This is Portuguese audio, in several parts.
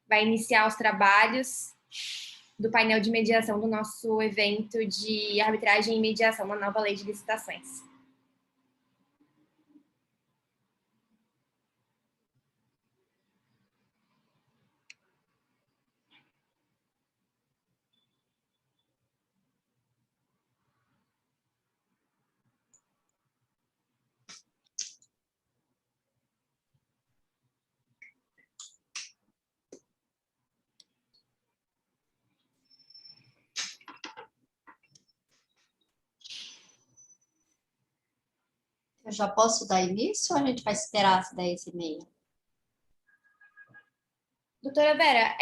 vai iniciar os trabalhos do painel de mediação do nosso evento de arbitragem e mediação na nova lei de licitações. Eu já posso dar início ou a gente vai esperar às 10h30? Doutora Vera,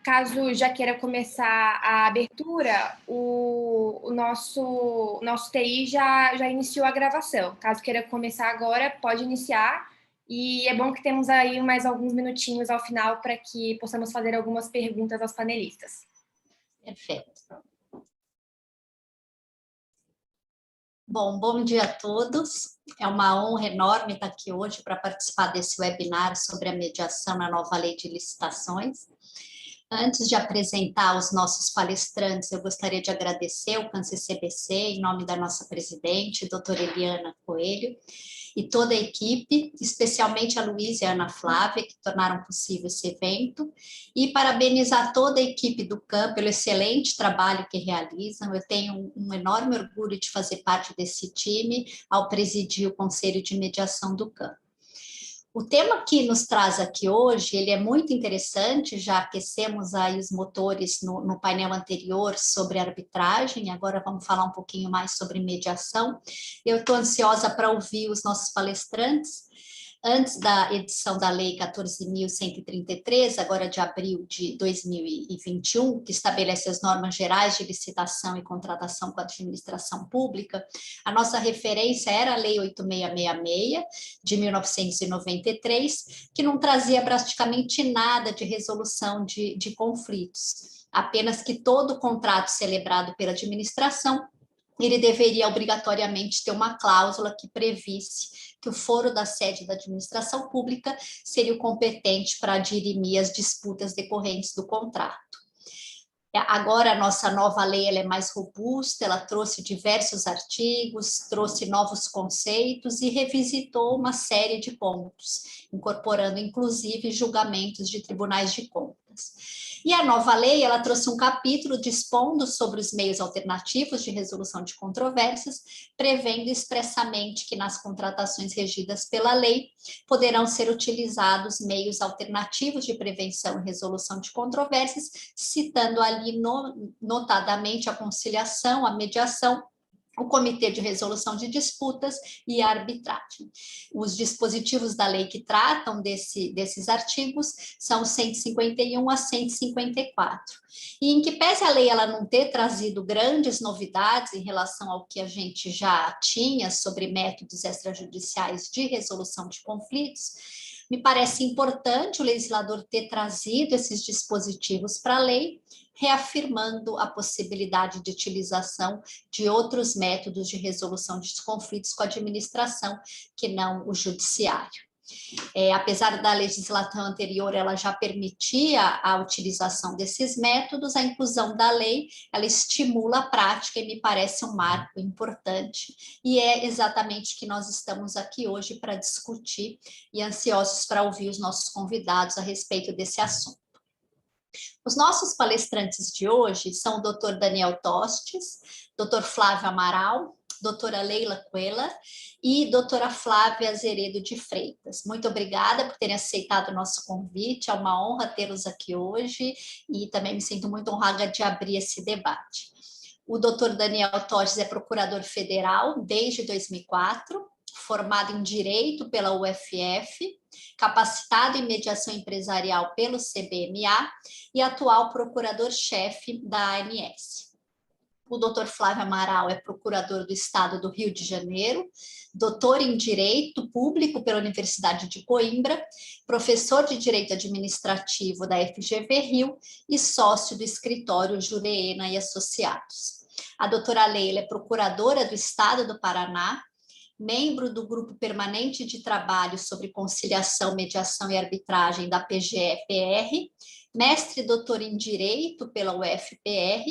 caso já queira começar a abertura, o nosso TI já iniciou a gravação. Caso queira começar agora, pode iniciar. E é bom que temos aí mais alguns minutinhos ao final para que possamos fazer algumas perguntas aos panelistas. Perfeito. Bom dia a todos. É uma honra enorme estar aqui hoje para participar desse webinar sobre a mediação na nova lei de licitações. Antes de apresentar os nossos palestrantes, eu gostaria de agradecer o CANCE-CBC, em nome da nossa presidente, doutora Eliana Coelho, e toda a equipe, especialmente a Luísa e a Ana Flávia, que tornaram possível esse evento, e parabenizar toda a equipe do CAN pelo excelente trabalho que realizam. Eu tenho um enorme orgulho de fazer parte desse time ao presidir o Conselho de Mediação do CAN. O tema que nos traz aqui hoje, ele é muito interessante, já aquecemos aí os motores no painel anterior sobre arbitragem, agora vamos falar um pouquinho mais sobre mediação. Eu estou ansiosa para ouvir os nossos palestrantes. Antes da edição da Lei 14.133, agora de abril de 2021, que estabelece as normas gerais de licitação e contratação com a administração pública, a nossa referência era a Lei 8666, de 1993, que não trazia praticamente nada de resolução de conflitos, apenas que todo contrato celebrado pela administração ele deveria obrigatoriamente ter uma cláusula que previsse que o foro da sede da administração pública seria o competente para dirimir as disputas decorrentes do contrato. Agora, a nossa nova lei ela é mais robusta, ela trouxe diversos artigos, trouxe novos conceitos e revisitou uma série de pontos, incorporando, inclusive, julgamentos de tribunais de contas. E a nova lei, ela trouxe um capítulo dispondo sobre os meios alternativos de resolução de controvérsias, prevendo expressamente que nas contratações regidas pela lei poderão ser utilizados meios alternativos de prevenção e resolução de controvérsias, citando ali notadamente a conciliação, a mediação, o Comitê de Resolução de Disputas e a arbitragem. Os dispositivos da lei que tratam desses artigos são 151 a 154. E em que pese a lei ela não ter trazido grandes novidades em relação ao que a gente já tinha sobre métodos extrajudiciais de resolução de conflitos, me parece importante o legislador ter trazido esses dispositivos para a lei, reafirmando a possibilidade de utilização de outros métodos de resolução de conflitos com a administração, que não o judiciário. Apesar da legislação anterior, ela já permitia a utilização desses métodos, a inclusão da lei, ela estimula a prática e me parece um marco importante, e é exatamente o que nós estamos aqui hoje para discutir e ansiosos para ouvir os nossos convidados a respeito desse assunto. Os nossos palestrantes de hoje são o Dr. Daniel Tostes, Dr. Flávio Amaral, doutora Leila Coelho e doutora Flávia Azeredo de Freitas. Muito obrigada por terem aceitado o nosso convite, é uma honra tê-los aqui hoje e também me sinto muito honrada de abrir esse debate. O doutor Daniel Tostes é procurador federal desde 2004, formado em Direito pela UFF, capacitado em Mediação Empresarial pelo CBMA e atual procurador-chefe da ANS. O doutor Flávio Amaral é procurador do Estado do Rio de Janeiro, doutor em Direito Público pela Universidade de Coimbra, professor de Direito Administrativo da FGV Rio e sócio do escritório Jureena e Associados. A doutora Leila é procuradora do Estado do Paraná, membro do Grupo Permanente de Trabalho sobre Conciliação, Mediação e Arbitragem da PGE-PR, mestre e doutor em Direito pela UFPR,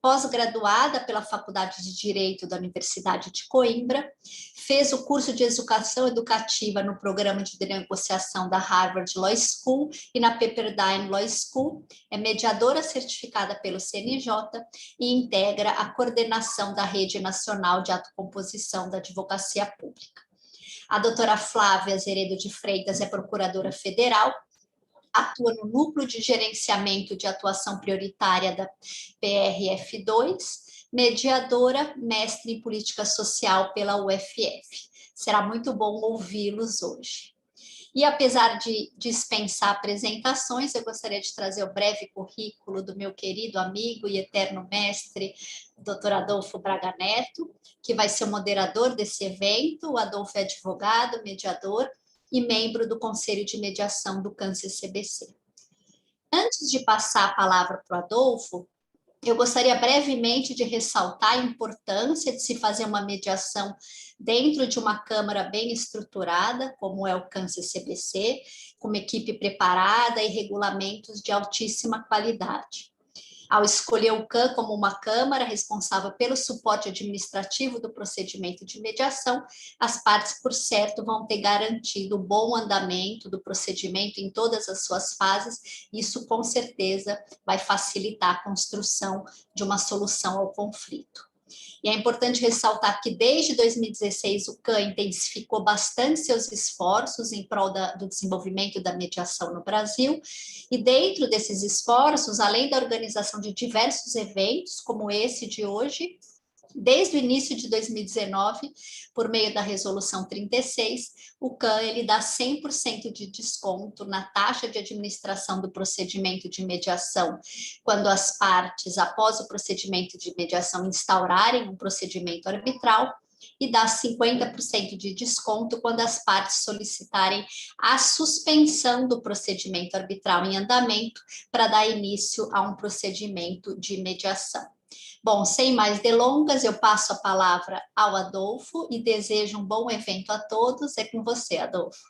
pós-graduada pela Faculdade de Direito da Universidade de Coimbra, fez o curso de Educação Educativa no Programa de Negociação da Harvard Law School e na Pepperdine Law School, é mediadora certificada pelo CNJ e integra a coordenação da Rede Nacional de Autocomposição da Advocacia Pública. A doutora Flávia Zeredo de Freitas é procuradora federal, atua no Núcleo de Gerenciamento de Atuação Prioritária da PRF2, mediadora, mestre em Política Social pela UFF. Será muito bom ouvi-los hoje. E apesar de dispensar apresentações, eu gostaria de trazer o breve currículo do meu querido amigo e eterno mestre, Dr. Adolfo Braga Neto, que vai ser o moderador desse evento. O Adolfo é advogado, mediador e membro do Conselho de Mediação do CANCE-CBC. Antes de passar a palavra para o Adolfo, eu gostaria brevemente de ressaltar a importância de se fazer uma mediação dentro de uma Câmara bem estruturada, como é o CANCE-CBC, com uma equipe preparada e regulamentos de altíssima qualidade. Ao escolher o CAN como uma Câmara responsável pelo suporte administrativo do procedimento de mediação, as partes, por certo, vão ter garantido o bom andamento do procedimento em todas as suas fases. Isso, com certeza, vai facilitar a construção de uma solução ao conflito. E é importante ressaltar que, desde 2016, o CAN intensificou bastante seus esforços em prol do desenvolvimento da mediação no Brasil, e dentro desses esforços, além da organização de diversos eventos, como esse de hoje, desde o início de 2019, por meio da Resolução 36, o CAN ele dá 100% de desconto na taxa de administração do procedimento de mediação, quando as partes, após o procedimento de mediação, instaurarem um procedimento arbitral, e dá 50% de desconto quando as partes solicitarem a suspensão do procedimento arbitral em andamento para dar início a um procedimento de mediação. Bom, sem mais delongas, eu passo a palavra ao Adolfo e desejo um bom evento a todos. É com você, Adolfo.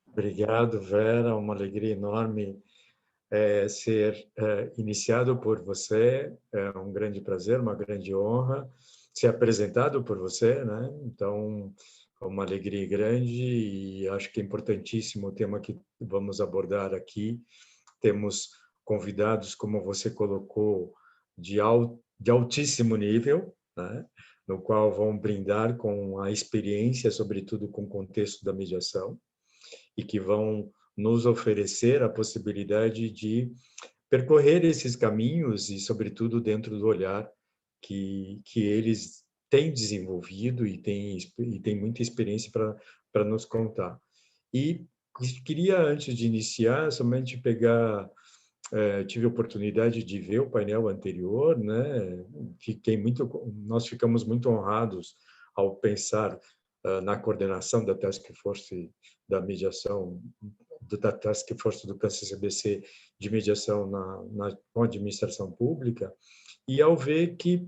Obrigado, Vera. Uma alegria enorme ser iniciado por você. É um grande prazer, uma grande honra ser apresentado por você, né? Então, é uma alegria grande e acho que é importantíssimo o tema que vamos abordar aqui. Temos convidados, como você colocou, de altíssimo nível, né? No qual vão brindar com a experiência, sobretudo com o contexto da mediação, e que vão nos oferecer a possibilidade de percorrer esses caminhos e, sobretudo, dentro do olhar que eles têm desenvolvido e têm muita experiência para nos contar. E queria, antes de iniciar, somente pegar... tive a oportunidade de ver o painel anterior, né? Nós ficamos muito honrados ao pensar na coordenação da Task Force da mediação, da Task Force do CANCE-CBC de mediação com a administração pública, e ao ver que,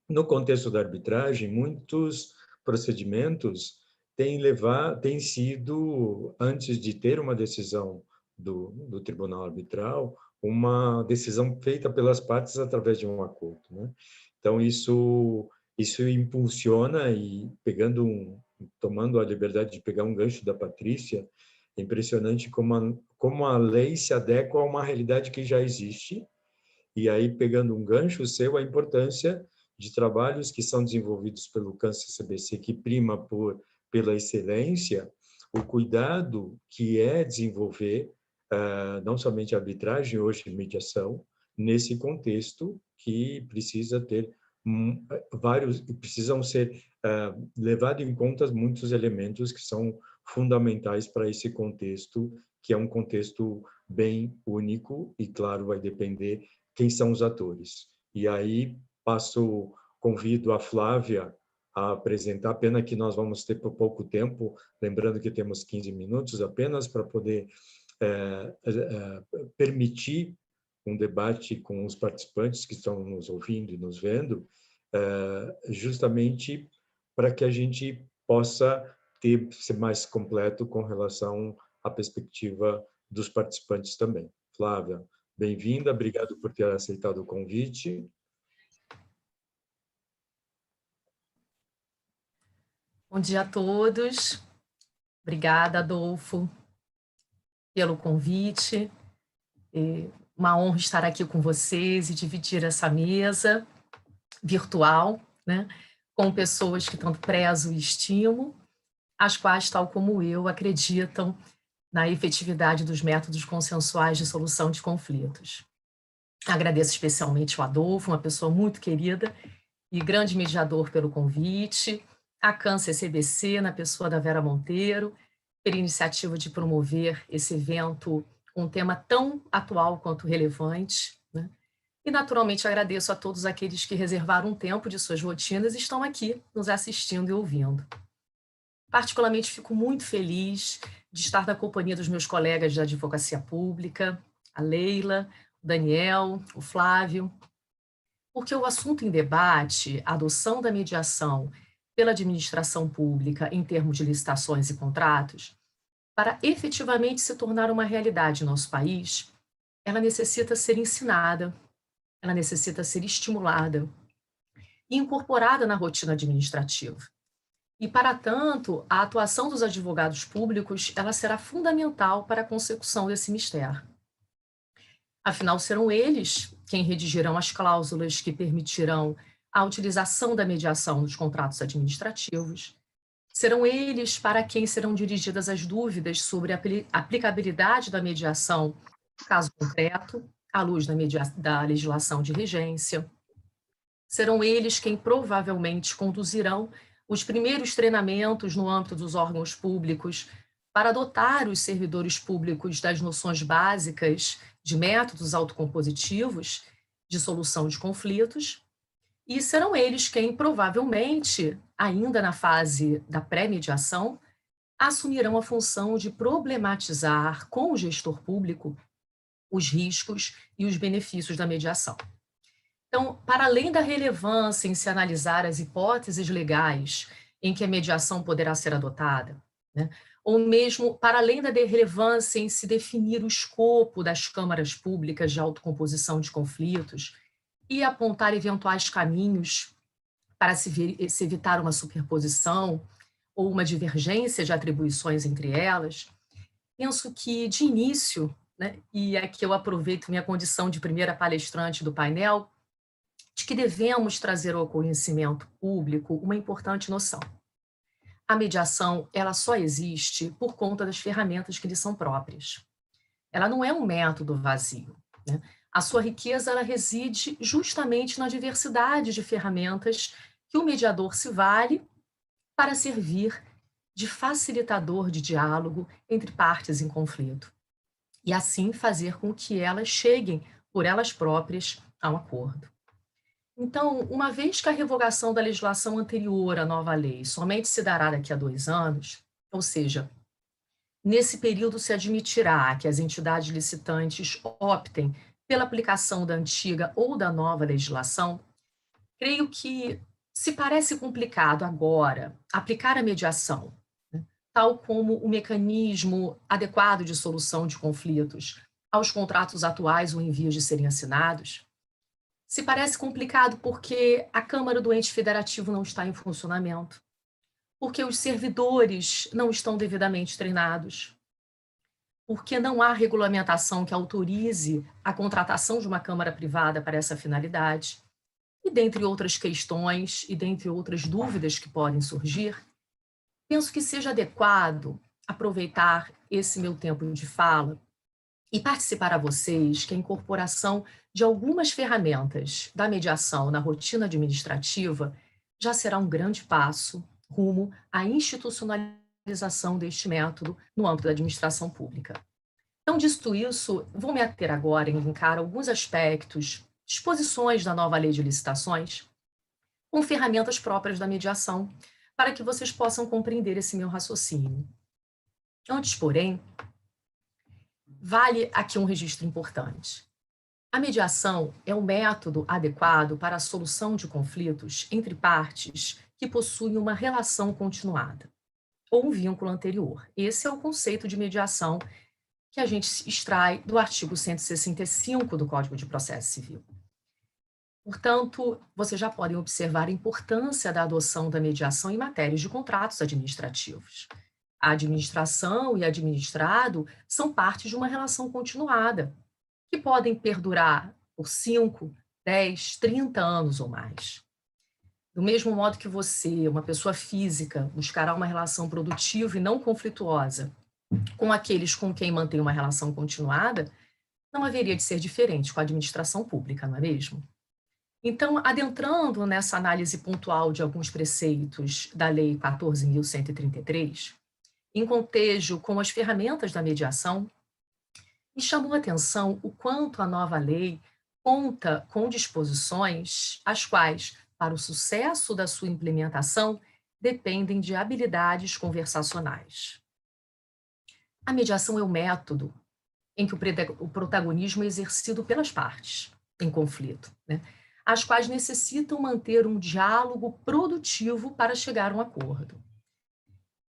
no contexto da arbitragem, muitos procedimentos têm sido, antes de ter uma decisão do tribunal arbitral, uma decisão feita pelas partes através de um acordo, né? Então, isso impulsiona, e tomando a liberdade de pegar um gancho da Patrícia, é impressionante como a lei se adequa a uma realidade que já existe, e aí, pegando um gancho seu, a importância de trabalhos que são desenvolvidos pelo CANCE-CBC, que prima pela excelência, o cuidado que é desenvolver não somente a arbitragem, hoje mediação, nesse contexto que precisa ter precisam ser levados em conta muitos elementos que são fundamentais para esse contexto, que é um contexto bem único e, claro, vai depender quem são os atores. E aí convido a Flávia a apresentar, pena que nós vamos ter por pouco tempo, lembrando que temos 15 minutos apenas para poder permitir um debate com os participantes que estão nos ouvindo e nos vendo, justamente para que a gente possa ser mais completo com relação à perspectiva dos participantes também. Flávia, bem-vinda, obrigado por ter aceitado o convite. Bom dia a todos. Obrigada, Adolfo, pelo convite. É uma honra estar aqui com vocês e dividir essa mesa virtual, né, com pessoas que tanto prezo e estimo, as quais, tal como eu, acreditam na efetividade dos métodos consensuais de solução de conflitos. Agradeço especialmente o Adolfo, uma pessoa muito querida e grande mediador, pelo convite, a CAN-CCBC, na pessoa da Vera Monteiro, pela iniciativa de promover esse evento, um tema tão atual quanto relevante, né? E, naturalmente, agradeço a todos aqueles que reservaram um tempo de suas rotinas e estão aqui nos assistindo e ouvindo. Particularmente, fico muito feliz de estar na companhia dos meus colegas da Advocacia Pública, a Leila, o Daniel, o Flávio, porque o assunto em debate, a adoção da mediação pela administração pública em termos de licitações e contratos, para efetivamente se tornar uma realidade em nosso país, ela necessita ser ensinada, ela necessita ser estimulada e incorporada na rotina administrativa. E, para tanto, a atuação dos advogados públicos ela será fundamental para a consecução desse mistério. Afinal, serão eles quem redigirão as cláusulas que permitirão a utilização da mediação nos contratos administrativos. Serão eles para quem serão dirigidas as dúvidas sobre a aplicabilidade da mediação no caso concreto, à luz da legislação de regência. Serão eles quem provavelmente conduzirão os primeiros treinamentos no âmbito dos órgãos públicos para dotar os servidores públicos das noções básicas de métodos autocompositivos de solução de conflitos, e serão eles quem, provavelmente, ainda na fase da pré-mediação, assumirão a função de problematizar com o gestor público os riscos e os benefícios da mediação. Então, para além da relevância em se analisar as hipóteses legais em que a mediação poderá ser adotada, né, ou mesmo para além da relevância em se definir o escopo das câmaras públicas de autocomposição de conflitos e apontar eventuais caminhos para se evitar uma superposição ou uma divergência de atribuições entre elas, penso que, de início, né, e aqui eu aproveito minha condição de primeira palestrante do painel, de que devemos trazer ao conhecimento público uma importante noção. A mediação, ela só existe por conta das ferramentas que lhe são próprias. Ela não é um método vazio, né? A sua riqueza, ela reside justamente na diversidade de ferramentas que o mediador se vale para servir de facilitador de diálogo entre partes em conflito, e assim fazer com que elas cheguem, por elas próprias, a um acordo. Então, uma vez que a revogação da legislação anterior à nova lei somente se dará daqui a 2 anos, ou seja, nesse período se admitirá que as entidades licitantes optem pela aplicação da antiga ou da nova legislação, creio que se parece complicado agora aplicar a mediação, né, tal como o mecanismo adequado de solução de conflitos aos contratos atuais ou em vias de serem assinados. Se parece complicado porque a Câmara do ente federativo não está em funcionamento, porque os servidores não estão devidamente treinados, porque não há regulamentação que autorize a contratação de uma câmara privada para essa finalidade, e dentre outras questões e dentre outras dúvidas que podem surgir, penso que seja adequado aproveitar esse meu tempo de fala e participar a vocês que a incorporação de algumas ferramentas da mediação na rotina administrativa já será um grande passo rumo à institucionalização deste método no âmbito da administração pública. Então, dito isso, vou me ater agora em linkar alguns aspectos, disposições da nova lei de licitações, com ferramentas próprias da mediação, para que vocês possam compreender esse meu raciocínio. Antes, porém, vale aqui um registro importante. A mediação é um método adequado para a solução de conflitos entre partes que possuem uma relação continuada ou um vínculo anterior. Esse é o conceito de mediação que a gente extrai do artigo 165 do Código de Processo Civil. Portanto, vocês já podem observar a importância da adoção da mediação em matérias de contratos administrativos. A administração e administrado são parte de uma relação continuada, que podem perdurar por 5, 10, 30 anos ou mais. Do mesmo modo que você, uma pessoa física, buscará uma relação produtiva e não conflituosa com aqueles com quem mantém uma relação continuada, não haveria de ser diferente com a administração pública, não é mesmo? Então, adentrando nessa análise pontual de alguns preceitos da Lei 14.133, em contejo com as ferramentas da mediação, me chamou a atenção o quanto a nova lei conta com disposições as quais, para o sucesso da sua implementação, dependem de habilidades conversacionais. A mediação é o método em que o protagonismo é exercido pelas partes em conflito, né? As quais necessitam manter um diálogo produtivo para chegar a um acordo.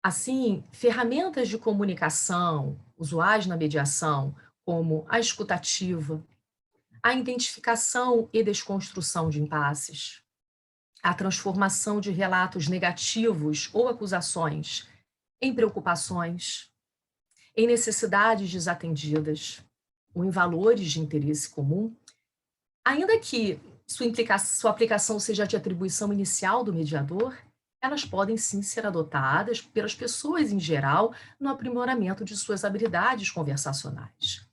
Assim, ferramentas de comunicação usuais na mediação, como a escutativa, a identificação e desconstrução de impasses, a transformação de relatos negativos ou acusações em preocupações, em necessidades desatendidas ou em valores de interesse comum, ainda que sua aplicação seja de atribuição inicial do mediador, elas podem sim ser adotadas pelas pessoas em geral no aprimoramento de suas habilidades conversacionais.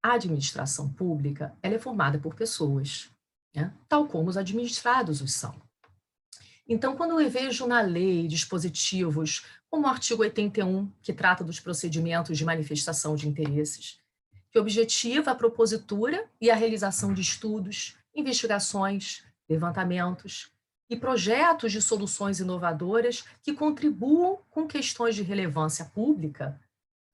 A administração pública, ela é formada por pessoas, né? Tal como os administrados os são. Então, quando eu vejo na lei dispositivos como o artigo 81, que trata dos procedimentos de manifestação de interesses, que objetiva a propositura e a realização de estudos, investigações, levantamentos e projetos de soluções inovadoras que contribuam com questões de relevância pública,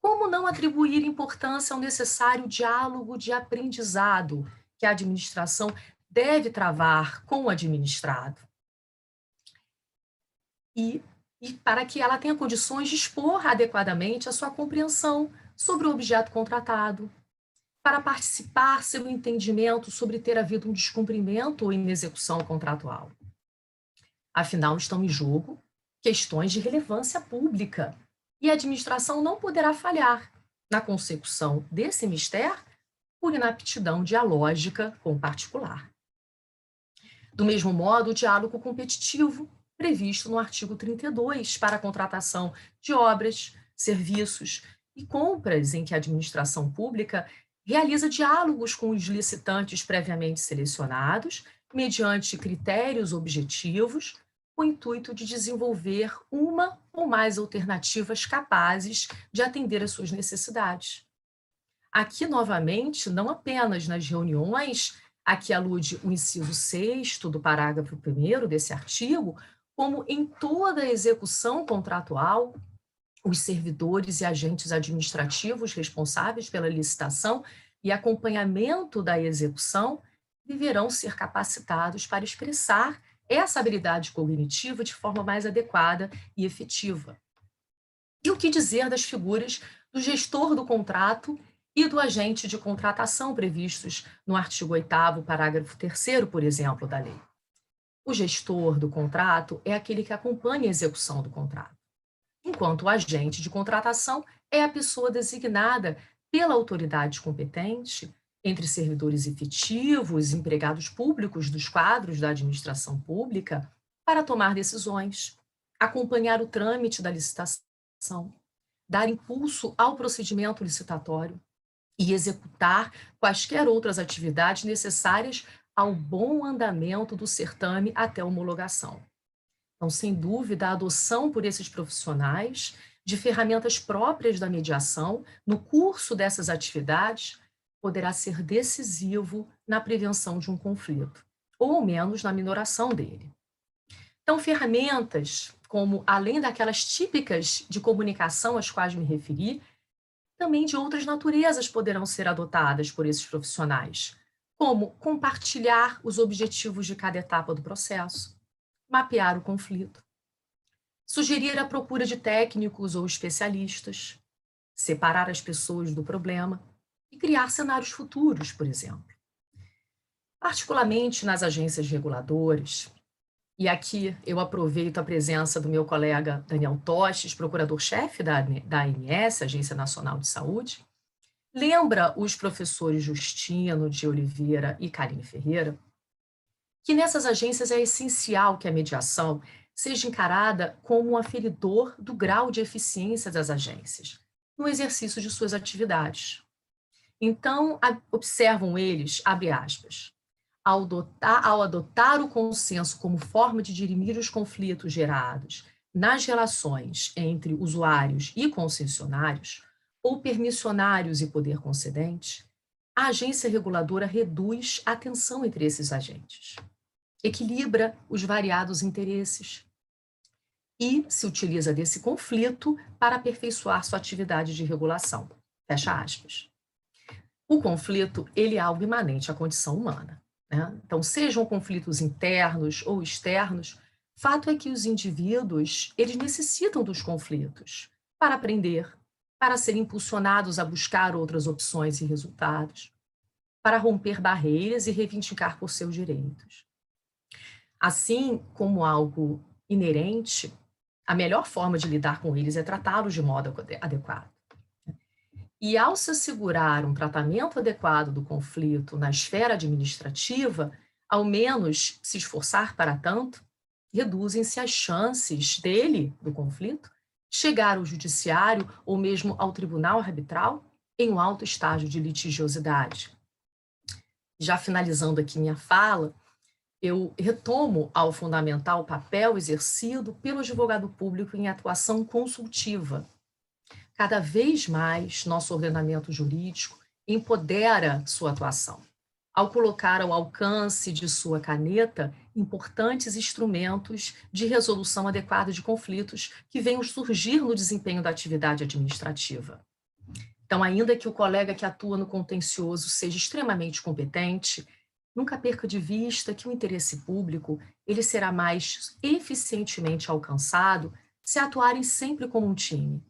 como não atribuir importância ao necessário diálogo de aprendizado que a administração deve travar com o administrado? E para que ela tenha condições de expor adequadamente a sua compreensão sobre o objeto contratado, para participar seu entendimento sobre ter havido um descumprimento ou inexecução contratual. Afinal, estão em jogo questões de relevância pública e a administração não poderá falhar na consecução desse mistério por inaptidão dialógica com o particular. Do mesmo modo, o diálogo competitivo, previsto no artigo 32 para a contratação de obras, serviços e compras em que a administração pública realiza diálogos com os licitantes previamente selecionados, mediante critérios objetivos, com o intuito de desenvolver uma ou mais alternativas capazes de atender às suas necessidades. Aqui, novamente, não apenas nas reuniões, a que alude o inciso 6º do parágrafo 1º desse artigo, como em toda a execução contratual, os servidores e agentes administrativos responsáveis pela licitação e acompanhamento da execução deverão ser capacitados para expressar essa habilidade cognitiva de forma mais adequada e efetiva. E o que dizer das figuras do gestor do contrato e do agente de contratação previstos no artigo 8º, parágrafo 3º, por exemplo, da lei? O gestor do contrato é aquele que acompanha a execução do contrato, enquanto o agente de contratação é a pessoa designada pela autoridade competente, entre servidores efetivos e empregados públicos dos quadros da administração pública, para tomar decisões, acompanhar o trâmite da licitação, dar impulso ao procedimento licitatório e executar quaisquer outras atividades necessárias ao bom andamento do certame até a homologação. Então, sem dúvida, a adoção por esses profissionais de ferramentas próprias da mediação no curso dessas atividades poderá ser decisivo na prevenção de um conflito, ou ao menos na minoração dele. Então, ferramentas como, além daquelas típicas de comunicação às quais me referi, também de outras naturezas poderão ser adotadas por esses profissionais, como compartilhar os objetivos de cada etapa do processo, mapear o conflito, sugerir a procura de técnicos ou especialistas, separar as pessoas do problema e criar cenários futuros, por exemplo. Particularmente nas agências reguladoras, e aqui eu aproveito a presença do meu colega Daniel Tostes, procurador-chefe da ANS, Agência Nacional de Saúde, lembra os professores Justino de Oliveira e Karine Ferreira que nessas agências é essencial que a mediação seja encarada como um aferidor do grau de eficiência das agências no exercício de suas atividades. Então, observam eles, abre aspas, ao adotar o consenso como forma de dirimir os conflitos gerados nas relações entre usuários e concessionários, ou permissionários e poder concedente, a agência reguladora reduz a tensão entre esses agentes, equilibra os variados interesses e se utiliza desse conflito para aperfeiçoar sua atividade de regulação. Fecha aspas. O conflito, ele é algo imanente à condição humana, né? Então, sejam conflitos internos ou externos, fato é que os indivíduos, eles necessitam dos conflitos para aprender, para serem impulsionados a buscar outras opções e resultados, para romper barreiras e reivindicar por seus direitos. Assim como algo inerente, a melhor forma de lidar com eles é tratá-los de modo adequado. E ao se assegurar um tratamento adequado do conflito na esfera administrativa, ao menos se esforçar para tanto, reduzem-se as chances dele, do conflito, chegar ao judiciário ou mesmo ao tribunal arbitral em um alto estágio de litigiosidade. Já finalizando aqui minha fala, eu retomo ao fundamental papel exercido pelo advogado público em atuação consultiva. Cada vez mais, nosso ordenamento jurídico empodera sua atuação, ao colocar ao alcance de sua caneta importantes instrumentos de resolução adequada de conflitos que venham surgir no desempenho da atividade administrativa. Então, ainda que o colega que atua no contencioso seja extremamente competente, nunca perca de vista que o interesse público ele será mais eficientemente alcançado se atuarem sempre como um time,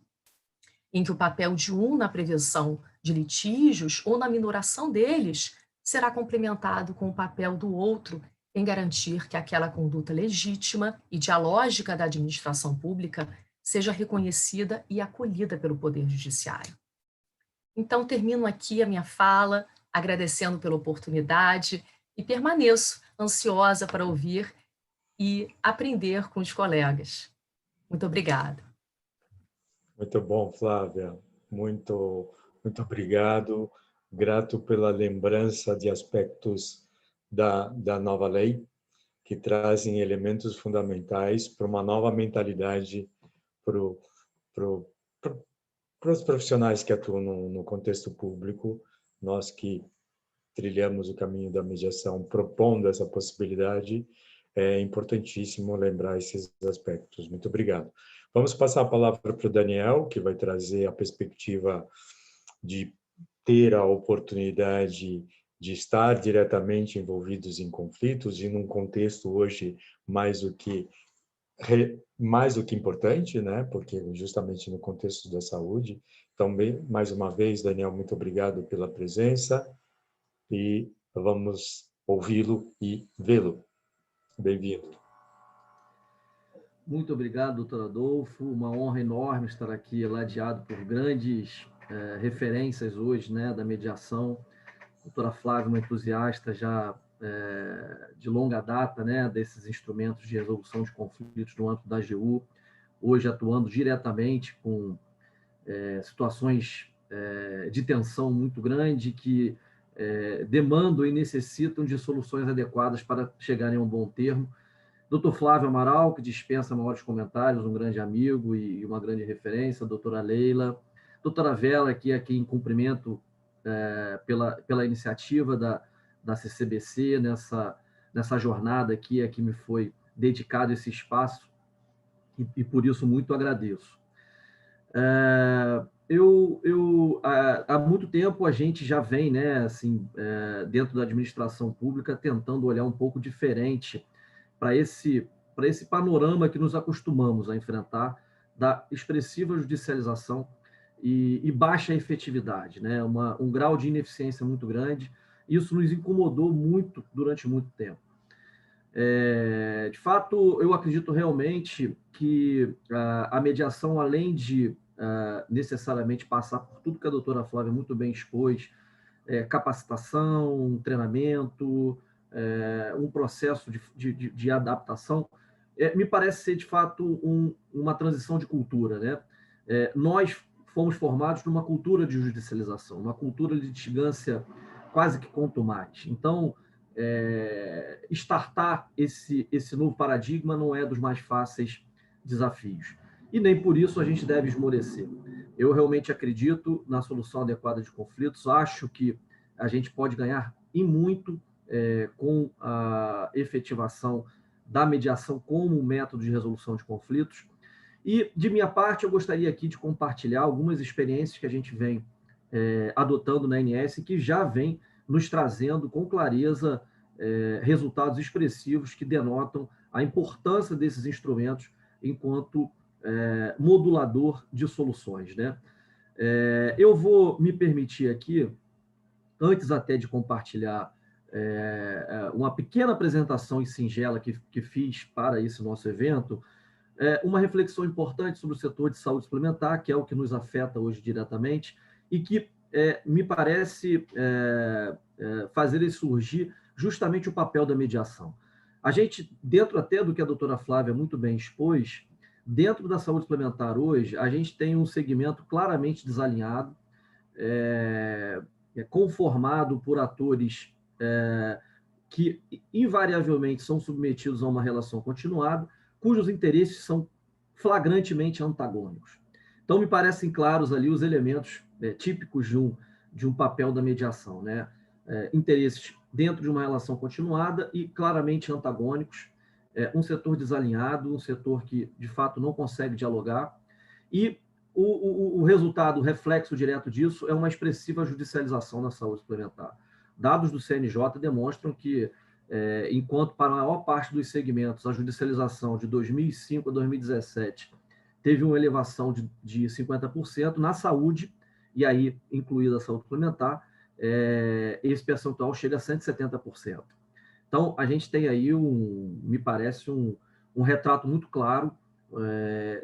em que o papel de um na prevenção de litígios ou na minoração deles será complementado com o papel do outro em garantir que aquela conduta legítima e dialógica da administração pública seja reconhecida e acolhida pelo Poder Judiciário. Então, termino aqui a minha fala, agradecendo pela oportunidade e permaneço ansiosa para ouvir e aprender com os colegas. Muito obrigada. Muito bom, Flávia. Muito obrigado. Grato pela lembrança de aspectos da nova lei, que trazem elementos fundamentais para uma nova mentalidade para os profissionais que atuam no contexto público, nós que trilhamos o caminho da mediação propondo essa possibilidade, é importantíssimo lembrar esses aspectos. Muito obrigado. Vamos passar a palavra para o Daniel, que vai trazer a perspectiva de ter a oportunidade de estar diretamente envolvidos em conflitos e num contexto hoje mais do que importante, né? Porque justamente no contexto da saúde. Então, mais uma vez, Daniel, muito obrigado pela presença e vamos ouvi-lo e vê-lo. Bem-vindo. Muito obrigado, doutor Adolfo. Uma honra enorme estar aqui, ladeado por grandes referências hoje, né, da mediação. A doutora Flávia, uma entusiasta já de longa data, né, desses instrumentos de resolução de conflitos no âmbito da AGU, hoje atuando diretamente com situações de tensão muito grande que demandam e necessitam de soluções adequadas para chegarem a um bom termo. Doutor Flávio Amaral, que dispensa maiores comentários, um grande amigo e uma grande referência, a doutora Leila, doutora Vela, que aqui em cumprimento pela iniciativa da CCBC, nessa jornada aqui, a que me foi dedicado esse espaço, e por isso muito agradeço. há muito tempo a gente já vem, né, assim, dentro da administração pública, tentando olhar um pouco diferente para esse panorama que nos acostumamos a enfrentar da expressiva judicialização e baixa efetividade, né? Um grau de ineficiência muito grande. Isso nos incomodou muito durante muito tempo. De fato, eu acredito realmente que a mediação, além de necessariamente passar por tudo que a doutora Flávia muito bem expôs, capacitação, treinamento, um processo de adaptação, me parece ser, de fato, uma transição de cultura, né? Nós fomos formados numa cultura de judicialização, uma cultura de litigância quase que contumaz. Então, startar esse novo paradigma não é dos mais fáceis desafios. E nem por isso a gente deve esmorecer. Eu realmente acredito na solução adequada de conflitos, acho que a gente pode ganhar e muito com a efetivação da mediação como método de resolução de conflitos. E, de minha parte, eu gostaria aqui de compartilhar algumas experiências que a gente vem adotando na ANS, que já vem nos trazendo com clareza resultados expressivos que denotam a importância desses instrumentos enquanto modulador de soluções, né? Eu vou me permitir aqui, antes até de compartilhar uma pequena apresentação e singela que fiz para esse nosso evento, uma reflexão importante sobre o setor de saúde suplementar, que é o que nos afeta hoje diretamente, e que me parece fazer surgir justamente o papel da mediação. A gente, dentro até do que a doutora Flávia muito bem expôs, dentro da saúde suplementar hoje, a gente tem um segmento claramente desalinhado, conformado por atores que invariavelmente são submetidos a uma relação continuada, cujos interesses são flagrantemente antagônicos. Então, me parecem claros ali os elementos típicos de um papel da mediação, né? Interesses dentro de uma relação continuada e claramente antagônicos, um setor desalinhado, um setor que, de fato, não consegue dialogar, e o resultado, o reflexo direto disso é uma expressiva judicialização na saúde suplementar. Dados do CNJ demonstram que, enquanto para a maior parte dos segmentos a judicialização de 2005 a 2017 teve uma elevação de 50%, na saúde, e aí incluída a saúde suplementar, esse percentual chega a 170%. Então, a gente tem aí, me parece, um retrato muito claro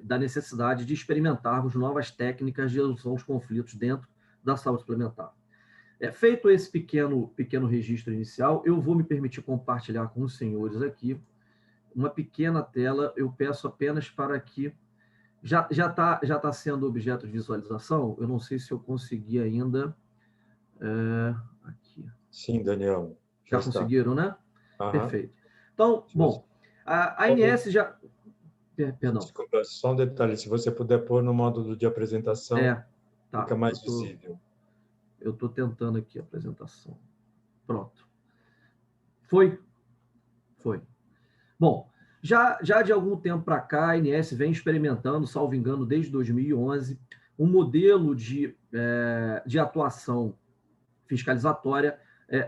da necessidade de experimentarmos novas técnicas de resolução dos conflitos dentro da saúde suplementar. Feito esse pequeno registro inicial, eu vou me permitir compartilhar com os senhores aqui uma pequena tela. Eu peço apenas para que... Já está sendo objeto de visualização? Eu não sei se eu consegui ainda... aqui. Sim, Daniel. Já conseguiram, né? Aham. Perfeito. Então, bom, a ANS já... Perdão. Desculpa, só um detalhe. Se você puder pôr no módulo de apresentação, tá, fica mais visível. Eu estou tentando aqui a apresentação. Pronto. Foi? Foi. Bom, já de algum tempo para cá, a ANS vem experimentando, salvo engano, desde 2011, um modelo de atuação fiscalizatória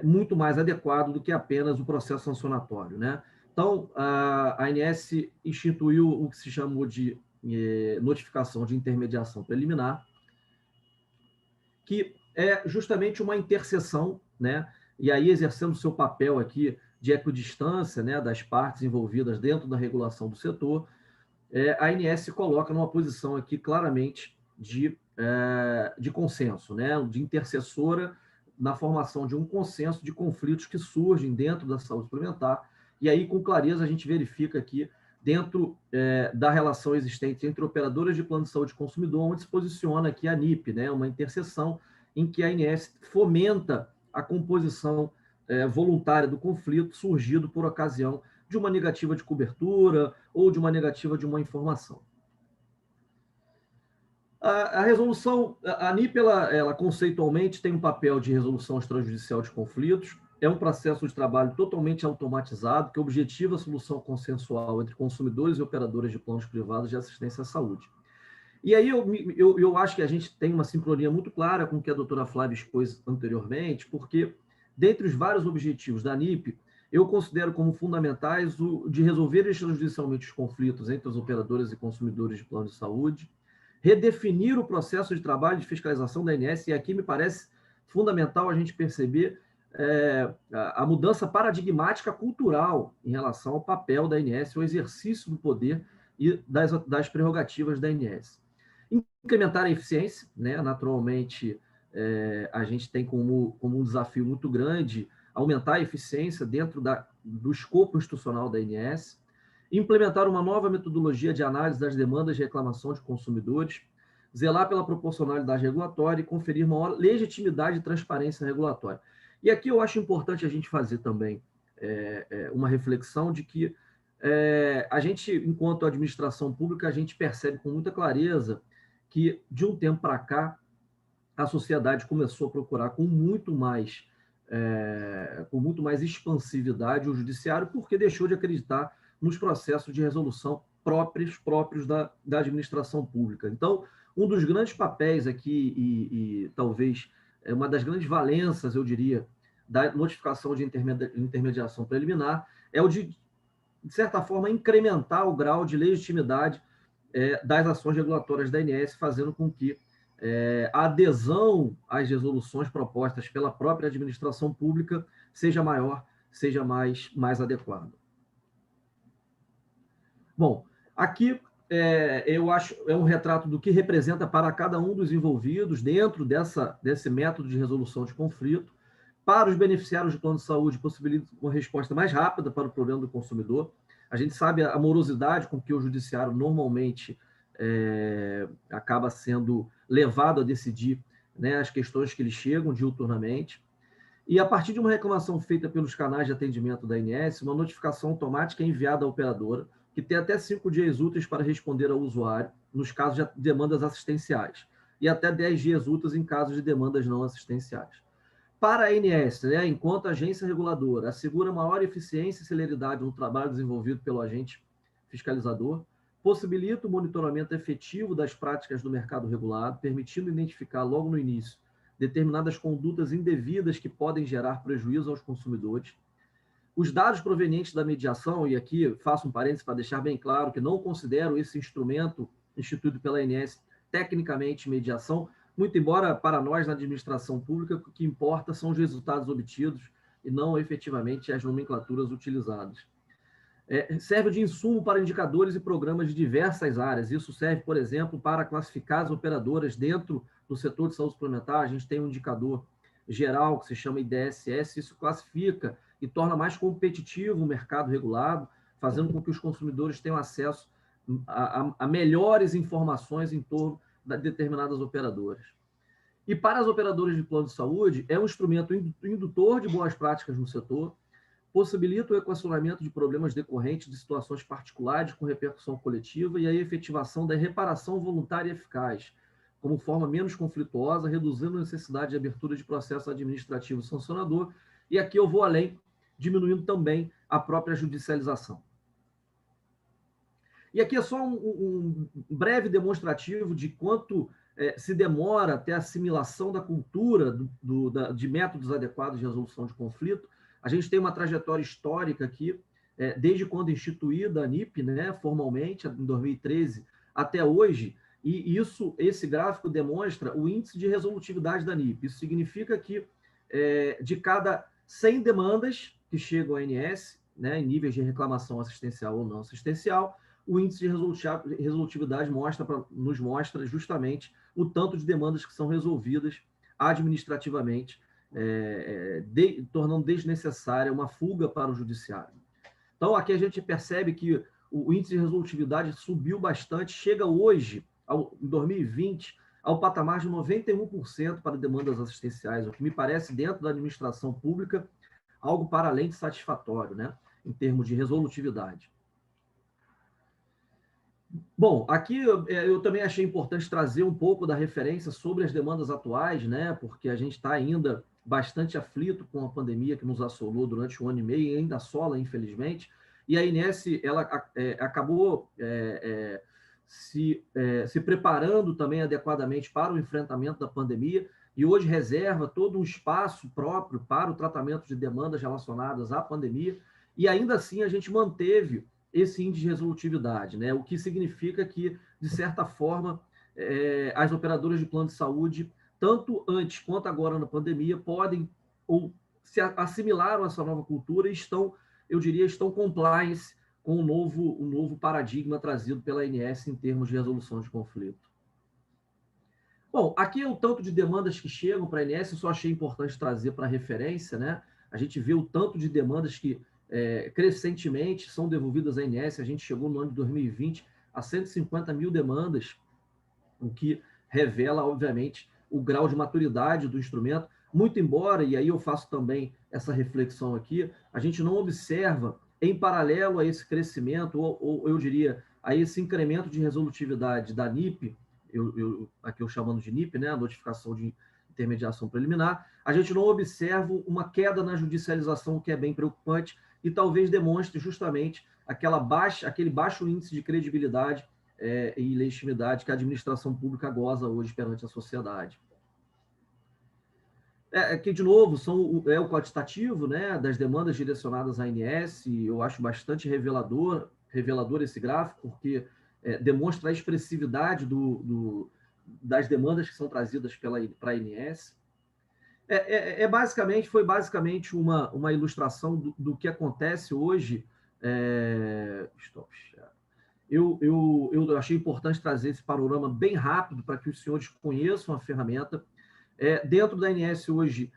muito mais adequado do que apenas o processo sancionatório, né? Então, a ANS instituiu o que se chamou de notificação de intermediação preliminar, que é justamente uma interseção, né? E aí exercendo o seu papel aqui de equidistância, né, das partes envolvidas dentro da regulação do setor, a ANS se coloca numa posição aqui claramente de consenso, né, de intercessora na formação de um consenso de conflitos que surgem dentro da saúde suplementar. E aí, com clareza, a gente verifica aqui, dentro da relação existente entre operadoras de plano de saúde e consumidor, onde se posiciona aqui a NIP, né, uma interseção em que a ANS fomenta a composição voluntária do conflito surgido por ocasião de uma negativa de cobertura ou de uma negativa de uma informação. A resolução, a NIP, ela conceitualmente tem um papel de resolução extrajudicial de conflitos, é um processo de trabalho totalmente automatizado que objetiva a solução consensual entre consumidores e operadoras de planos privados de assistência à saúde. E aí eu acho que a gente tem uma sincronia muito clara com o que a doutora Flávia expôs anteriormente, porque, dentre os vários objetivos da ANIP, eu considero como fundamentais o de resolver extrajudicialmente os conflitos entre os operadores e consumidores de plano de saúde, redefinir o processo de trabalho de fiscalização da ANS, e aqui me parece fundamental a gente perceber a mudança paradigmática cultural em relação ao papel da ANS, o exercício do poder e das prerrogativas da ANS. Incrementar a eficiência, né? Naturalmente, a gente tem como um desafio muito grande aumentar a eficiência dentro do escopo institucional da ANS, implementar uma nova metodologia de análise das demandas de reclamação de consumidores, zelar pela proporcionalidade regulatória e conferir maior legitimidade e transparência regulatória. E aqui eu acho importante a gente fazer também uma reflexão de que a gente, enquanto administração pública, a gente percebe com muita clareza que, de um tempo para cá, a sociedade começou a procurar com muito mais expansividade o judiciário, porque deixou de acreditar nos processos de resolução próprios da administração pública. Então, um dos grandes papéis aqui, e talvez uma das grandes valências, eu diria, da notificação de intermediação preliminar, é o de certa forma, incrementar o grau de legitimidade das ações regulatórias da ANS, fazendo com que a adesão às resoluções propostas pela própria administração pública seja maior, seja mais adequada. Bom, aqui eu acho um retrato do que representa para cada um dos envolvidos dentro desse método de resolução de conflito. Para os beneficiários do plano de saúde, possibilita uma resposta mais rápida para o problema do consumidor. A gente sabe a morosidade com que o judiciário normalmente acaba sendo levado a decidir, né, as questões que lhe chegam diuturnamente. E a partir de uma reclamação feita pelos canais de atendimento da ANS, uma notificação automática é enviada à operadora, que tem até 5 dias úteis para responder ao usuário, nos casos de demandas assistenciais, e até 10 dias úteis em casos de demandas não assistenciais. Para a ANS, né, enquanto agência reguladora, assegura maior eficiência e celeridade no trabalho desenvolvido pelo agente fiscalizador, possibilita o monitoramento efetivo das práticas do mercado regulado, permitindo identificar logo no início determinadas condutas indevidas que podem gerar prejuízo aos consumidores. Os dados provenientes da mediação, e aqui faço um parênteses para deixar bem claro que não considero esse instrumento instituído pela ANS tecnicamente mediação, muito embora para nós na administração pública o que importa são os resultados obtidos e não efetivamente as nomenclaturas utilizadas. Serve de insumo para indicadores e programas de diversas áreas. Isso serve, por exemplo, para classificar as operadoras dentro do setor de saúde suplementar. A gente tem um indicador geral que se chama IDSS, isso classifica e torna mais competitivo o mercado regulado, fazendo com que os consumidores tenham acesso a melhores informações em torno de determinadas operadoras. E para as operadoras de plano de saúde, é um instrumento indutor de boas práticas no setor, possibilita o equacionamento de problemas decorrentes de situações particulares com repercussão coletiva e a efetivação da reparação voluntária e eficaz, como forma menos conflituosa, reduzindo a necessidade de abertura de processo administrativo sancionador, e aqui eu vou além, diminuindo também a própria judicialização. E aqui é só um breve demonstrativo de quanto se demora até a assimilação da cultura de métodos adequados de resolução de conflito. A gente tem uma trajetória histórica aqui, desde quando instituída a ANIP, né, formalmente, em 2013, até hoje, e esse gráfico demonstra o índice de resolutividade da ANIP. Isso significa que de cada 100 demandas que chegam à ANS, né, em níveis de reclamação assistencial ou não assistencial, o índice de resolutividade nos mostra justamente o tanto de demandas que são resolvidas administrativamente, tornando desnecessária uma fuga para o judiciário. Então, aqui a gente percebe que o índice de resolutividade subiu bastante, chega hoje, em 2020, ao patamar de 91% para demandas assistenciais, o que me parece, dentro da administração pública, algo para além de satisfatório, né, em termos de resolutividade. Bom, aqui eu também achei importante trazer um pouco da referência sobre as demandas atuais, né, porque a gente está ainda bastante aflito com a pandemia que nos assolou durante 1 ano e meio e ainda assola, infelizmente, e a ANS ela acabou se preparando também adequadamente para o enfrentamento da pandemia, e hoje reserva todo um espaço próprio para o tratamento de demandas relacionadas à pandemia, e ainda assim a gente manteve esse índice de resolutividade, né? O que significa que, de certa forma, as operadoras de plano de saúde, tanto antes quanto agora na pandemia, podem ou se assimilaram a essa nova cultura e estão, eu diria, estão compliance com o novo paradigma trazido pela ANS em termos de resolução de conflito. Bom, aqui é o tanto de demandas que chegam para a ANS, eu só achei importante trazer para referência, né? A gente vê o tanto de demandas que crescentemente são devolvidas à ANS, a gente chegou no ano de 2020 a 150 mil demandas, o que revela, obviamente, o grau de maturidade do instrumento, muito embora, e aí eu faço também essa reflexão aqui, a gente não observa, em paralelo a esse crescimento, ou eu diria, a esse incremento de resolutividade da NIP, aqui eu chamando de NIP, né, a notificação de intermediação preliminar, a gente não observa uma queda na judicialização, que é bem preocupante, e talvez demonstre justamente aquele baixo índice de credibilidade e legitimidade que a administração pública goza hoje perante a sociedade. Que, de novo, o quantitativo, né, das demandas direcionadas à ANS, eu acho bastante revelador esse gráfico, porque demonstra a expressividade das demandas que são trazidas para a ANS. Foi basicamente uma ilustração do que acontece hoje. Eu achei importante trazer esse panorama bem rápido para que os senhores conheçam a ferramenta. Dentro da ANS hoje,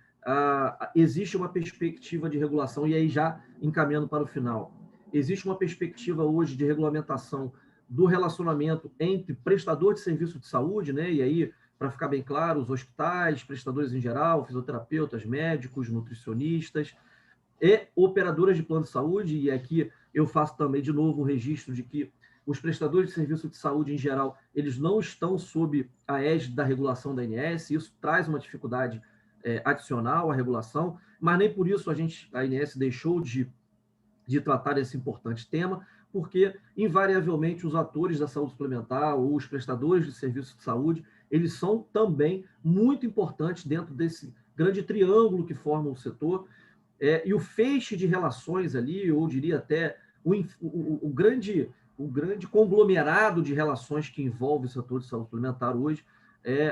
existe uma perspectiva de regulação, e aí já encaminhando para o final, existe uma perspectiva hoje de regulamentação do relacionamento entre prestador de serviço de saúde, né? E aí, para ficar bem claro, os hospitais, prestadores em geral, fisioterapeutas, médicos, nutricionistas e operadoras de plano de saúde, e aqui eu faço também, de novo, um registro de que os prestadores de serviço de saúde, em geral, eles não estão sob a égide da regulação da ANS, isso traz uma dificuldade adicional à regulação, mas nem por isso a ANS deixou de tratar esse importante tema, porque, invariavelmente, os atores da saúde suplementar ou os prestadores de serviço de saúde, eles são também muito importantes dentro desse grande triângulo que forma o setor, e o feixe de relações ali, eu diria até o grande conglomerado de relações que envolve o setor de saúde suplementar hoje,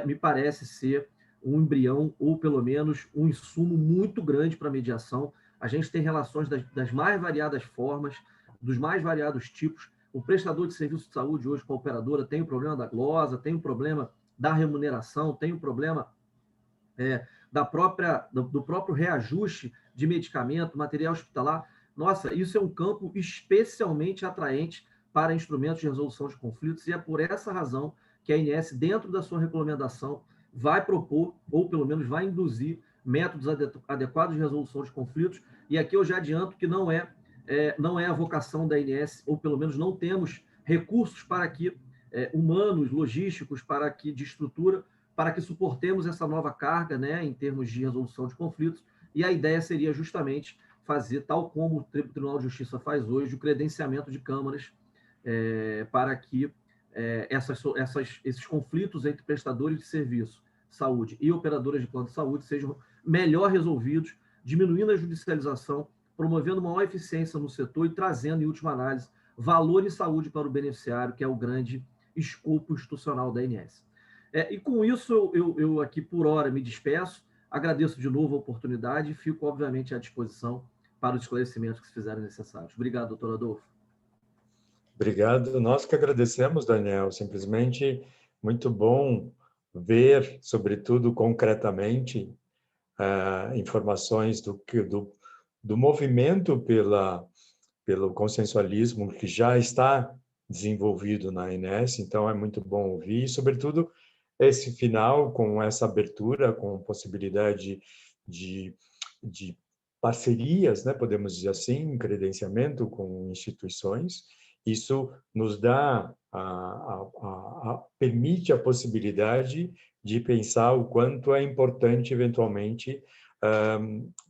me parece ser um embrião, ou pelo menos um insumo muito grande para a mediação. A gente tem relações das mais variadas formas, dos mais variados tipos. O prestador de serviço de saúde hoje com a operadora tem o problema da glosa, tem o problema da remuneração, tem o problema do próprio reajuste de medicamento, material hospitalar. Nossa, isso é um campo especialmente atraente para instrumentos de resolução de conflitos, e é por essa razão que a ANS, dentro da sua recomendação, vai propor, ou pelo menos vai induzir, métodos adequados de resolução de conflitos, e aqui eu já adianto que não é a vocação da ANS, ou pelo menos não temos recursos para que, humanos, logísticos, de estrutura, para que suportemos essa nova carga, né, em termos de resolução de conflitos, e a ideia seria justamente fazer, tal como o Tribunal de Justiça faz hoje, o credenciamento de câmaras para que esses conflitos entre prestadores de serviço, saúde e operadoras de plano de saúde sejam melhor resolvidos, diminuindo a judicialização, promovendo maior eficiência no setor e trazendo, em última análise, valor e saúde para o beneficiário, que é o grande escopo institucional da ANS. E com isso, eu aqui, por hora, me despeço, agradeço de novo a oportunidade e fico, obviamente, à disposição para os esclarecimentos que se fizerem necessários. Obrigado, doutor Adolfo. Obrigado. Nós que agradecemos, Daniel. Simplesmente muito bom ver, sobretudo concretamente, informações do movimento pelo consensualismo que já está desenvolvido na ANS. Então, é muito bom ouvir, e, sobretudo, esse final, com essa abertura, com possibilidade de parcerias, né, podemos dizer assim, credenciamento com instituições. Isso nos dá, permite a possibilidade de pensar o quanto é importante, eventualmente,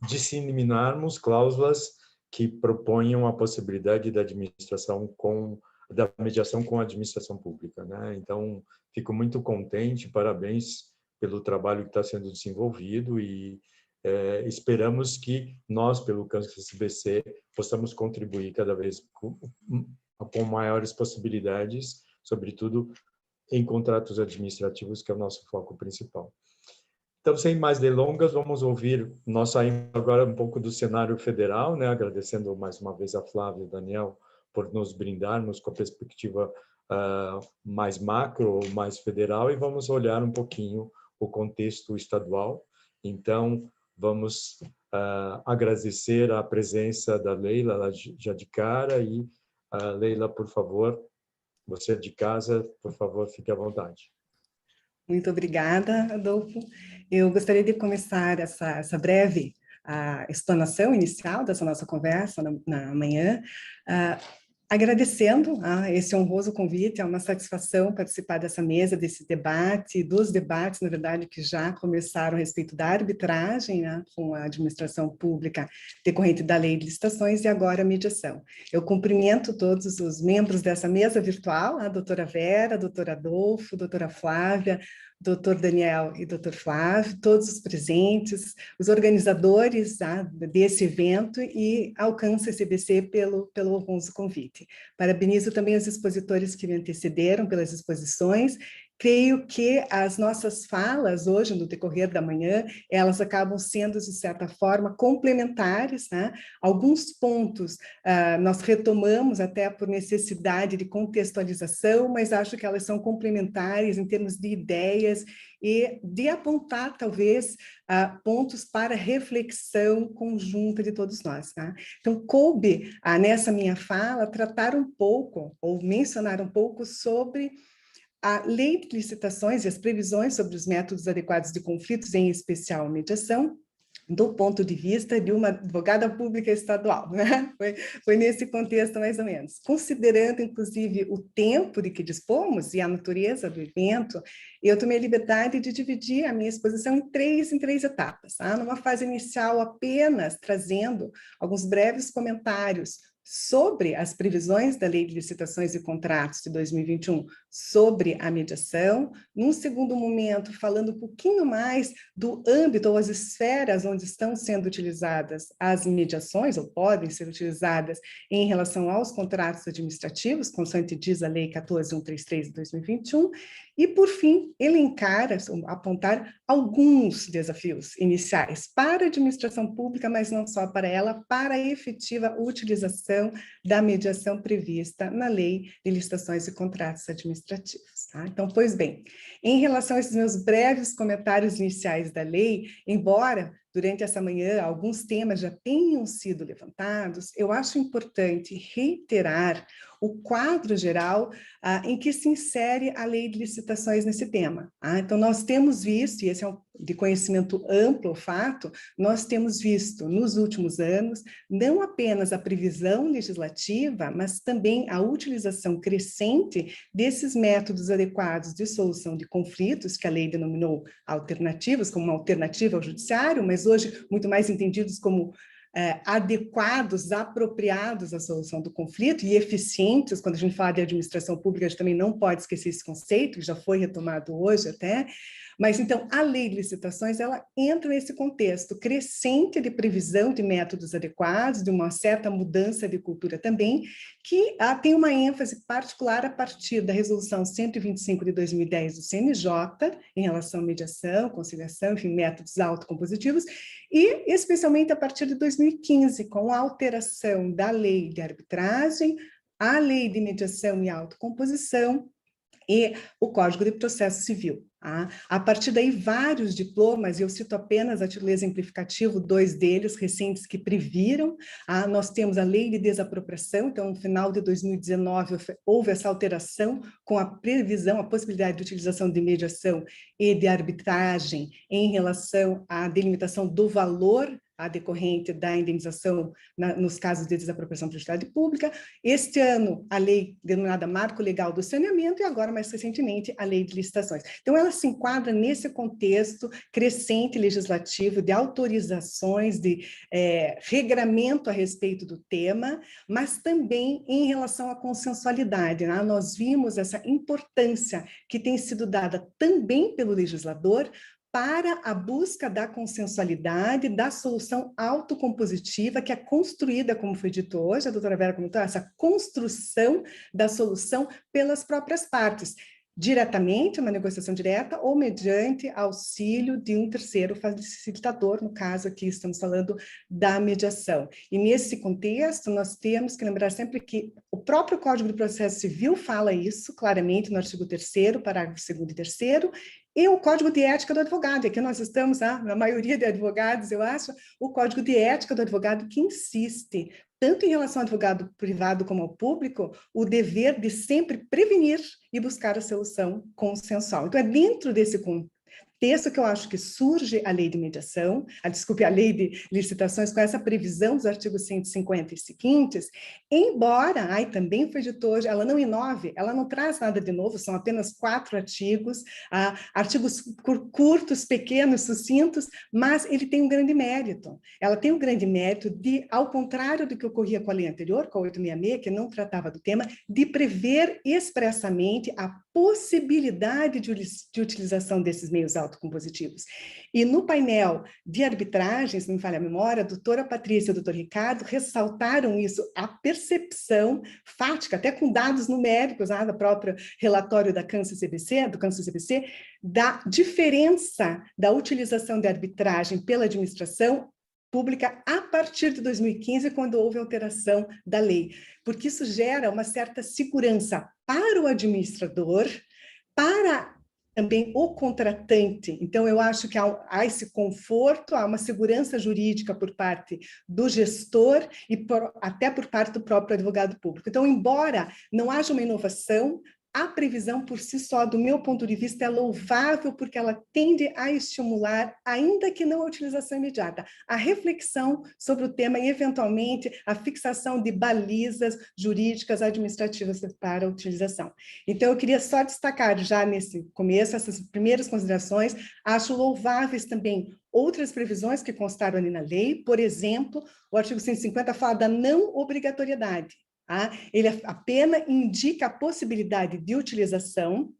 disseminarmos cláusulas que proponham a possibilidade da administração com da mediação com a administração pública, né? Então, fico muito contente, parabéns pelo trabalho que está sendo desenvolvido e esperamos que nós, pelo Campus SBC, possamos contribuir cada vez com maiores possibilidades, sobretudo em contratos administrativos, que é o nosso foco principal. Então, sem mais delongas, vamos ouvir, nós saímos agora um pouco do cenário federal, né? Agradecendo mais uma vez a Flávia e o Daniel por nos brindarmos com a perspectiva mais macro, mais federal, e vamos olhar um pouquinho o contexto estadual. Então, vamos agradecer a presença da Leila já de cara, e Leila, por favor, você de casa, por favor, fique à vontade. Muito obrigada, Adolfo. Eu gostaria de começar essa breve explanação inicial dessa nossa conversa na manhã, agradecendo esse honroso convite. É uma satisfação participar dessa mesa, desse debate, dos debates, na verdade, que já começaram a respeito da arbitragem, né, com a administração pública decorrente da lei de licitações, e agora a mediação. Eu cumprimento todos os membros dessa mesa virtual, a doutora Vera, a doutora Adolfo, a doutora Flávia, doutor Daniel e doutor Flávio, todos os presentes, os organizadores desse evento, e alcanço a SBC pelo honroso convite. Parabenizo também os expositores que me antecederam pelas exposições. Creio que as nossas falas hoje, no decorrer da manhã, elas acabam sendo, de certa forma, complementares, né? Alguns pontos nós retomamos até por necessidade de contextualização, mas acho que elas são complementares em termos de ideias e de apontar, talvez, pontos para reflexão conjunta de todos nós, tá? Então, coube, nessa minha fala, tratar um pouco, ou mencionar um pouco sobre a lei de licitações e as previsões sobre os métodos adequados de conflitos, em especial a mediação, do ponto de vista de uma advogada pública estadual, né? Foi nesse contexto, mais ou menos. Considerando, inclusive, o tempo de que dispomos e a natureza do evento, eu tomei a liberdade de dividir a minha exposição em três etapas. Tá? Numa fase inicial, apenas trazendo alguns breves comentários sobre as previsões da Lei de Licitações e Contratos de 2021 sobre a mediação. Num segundo momento, falando um pouquinho mais do âmbito ou as esferas onde estão sendo utilizadas as mediações, ou podem ser utilizadas em relação aos contratos administrativos, consoante diz a Lei 14.133 de 2021, e, por fim, elencar, apontar alguns desafios iniciais para a administração pública, mas não só para ela, para a efetiva utilização da mediação prevista na Lei de Licitações e Contratos Administrativos. Tá? Então, pois bem, em relação a esses meus breves comentários iniciais da lei, embora durante essa manhã alguns temas já tenham sido levantados, eu acho importante reiterar o quadro geral em que se insere a lei de licitações nesse tema. Então, nós temos visto, e esse é de conhecimento amplo o fato, nós temos visto nos últimos anos não apenas a previsão legislativa, mas também a utilização crescente desses métodos adequados de solução de conflitos, que a lei denominou alternativas, como uma alternativa ao judiciário, mas hoje muito mais entendidos como adequados, apropriados à solução do conflito e eficientes. Quando a gente fala de administração pública, a gente também não pode esquecer esse conceito, que já foi retomado hoje até. Mas, então, a lei de licitações, ela entra nesse contexto crescente de previsão de métodos adequados, de uma certa mudança de cultura também, que tem uma ênfase particular a partir da resolução 125 de 2010 do CNJ, em relação à mediação, conciliação, enfim, métodos autocompositivos, e especialmente a partir de 2015, com a alteração da lei de arbitragem, a lei de mediação e autocomposição, e o Código de Processo Civil. A partir daí, vários diplomas, e eu cito apenas a título exemplificativo, 2 deles recentes que previram. Nós temos a Lei de Desapropriação, então, no final de 2019, houve essa alteração com a previsão, a possibilidade de utilização de mediação e de arbitragem em relação à delimitação do valor a decorrente da indenização nos casos de desapropriação de utilidade pública. Este ano, a lei denominada Marco Legal do Saneamento e agora, mais recentemente, a Lei de Licitações. Então, ela se enquadra nesse contexto crescente legislativo de autorizações, de regramento a respeito do tema, mas também em relação à consensualidade, né? Nós vimos essa importância que tem sido dada também pelo legislador para a busca da consensualidade, da solução autocompositiva, que é construída, como foi dito hoje, a doutora Vera comentou, essa construção da solução pelas próprias partes, diretamente, uma negociação direta, ou mediante auxílio de um terceiro facilitador, no caso aqui estamos falando da mediação. E nesse contexto, nós temos que lembrar sempre que o próprio Código de Processo Civil fala isso claramente no artigo 3º, parágrafo 2º e 3º, e o Código de Ética do Advogado. Aqui nós estamos, na maioria de advogados, eu acho, o Código de Ética do Advogado que insiste, tanto em relação ao advogado privado como ao público, o dever de sempre prevenir e buscar a solução consensual. Então, é dentro desse contexto que eu acho que surge a lei de mediação, a lei de licitações, com essa previsão dos artigos 150 e seguintes, embora, também foi dito hoje, ela não inove, ela não traz nada de novo, são apenas 4 artigos, artigos curtos, pequenos, sucintos, mas ele tem um grande mérito. Ela tem um grande mérito de, ao contrário do que ocorria com a lei anterior, com a 866, que não tratava do tema, de prever expressamente a possibilidade de utilização desses meios autocompositivos. E no painel de arbitragem, se não me falha a memória, a doutora Patrícia e o doutor Ricardo ressaltaram isso, a percepção fática, até com dados numéricos, do próprio relatório da do CANSA-CBC, da diferença da utilização de arbitragem pela administração pública a partir de 2015, quando houve alteração da lei, porque isso gera uma certa segurança para o administrador, para também o contratante. Então, eu acho que há esse conforto, há uma segurança jurídica por parte do gestor e até por parte do próprio advogado público. Então, embora não haja uma inovação, a previsão por si só, do meu ponto de vista, é louvável porque ela tende a estimular, ainda que não a utilização imediata, a reflexão sobre o tema e, eventualmente, a fixação de balizas jurídicas administrativas para a utilização. Então, eu queria só destacar já nesse começo essas primeiras considerações. Acho louváveis também outras previsões que constaram ali na lei, por exemplo, o artigo 150 fala da não obrigatoriedade. Ele apenas indica a possibilidade de utilização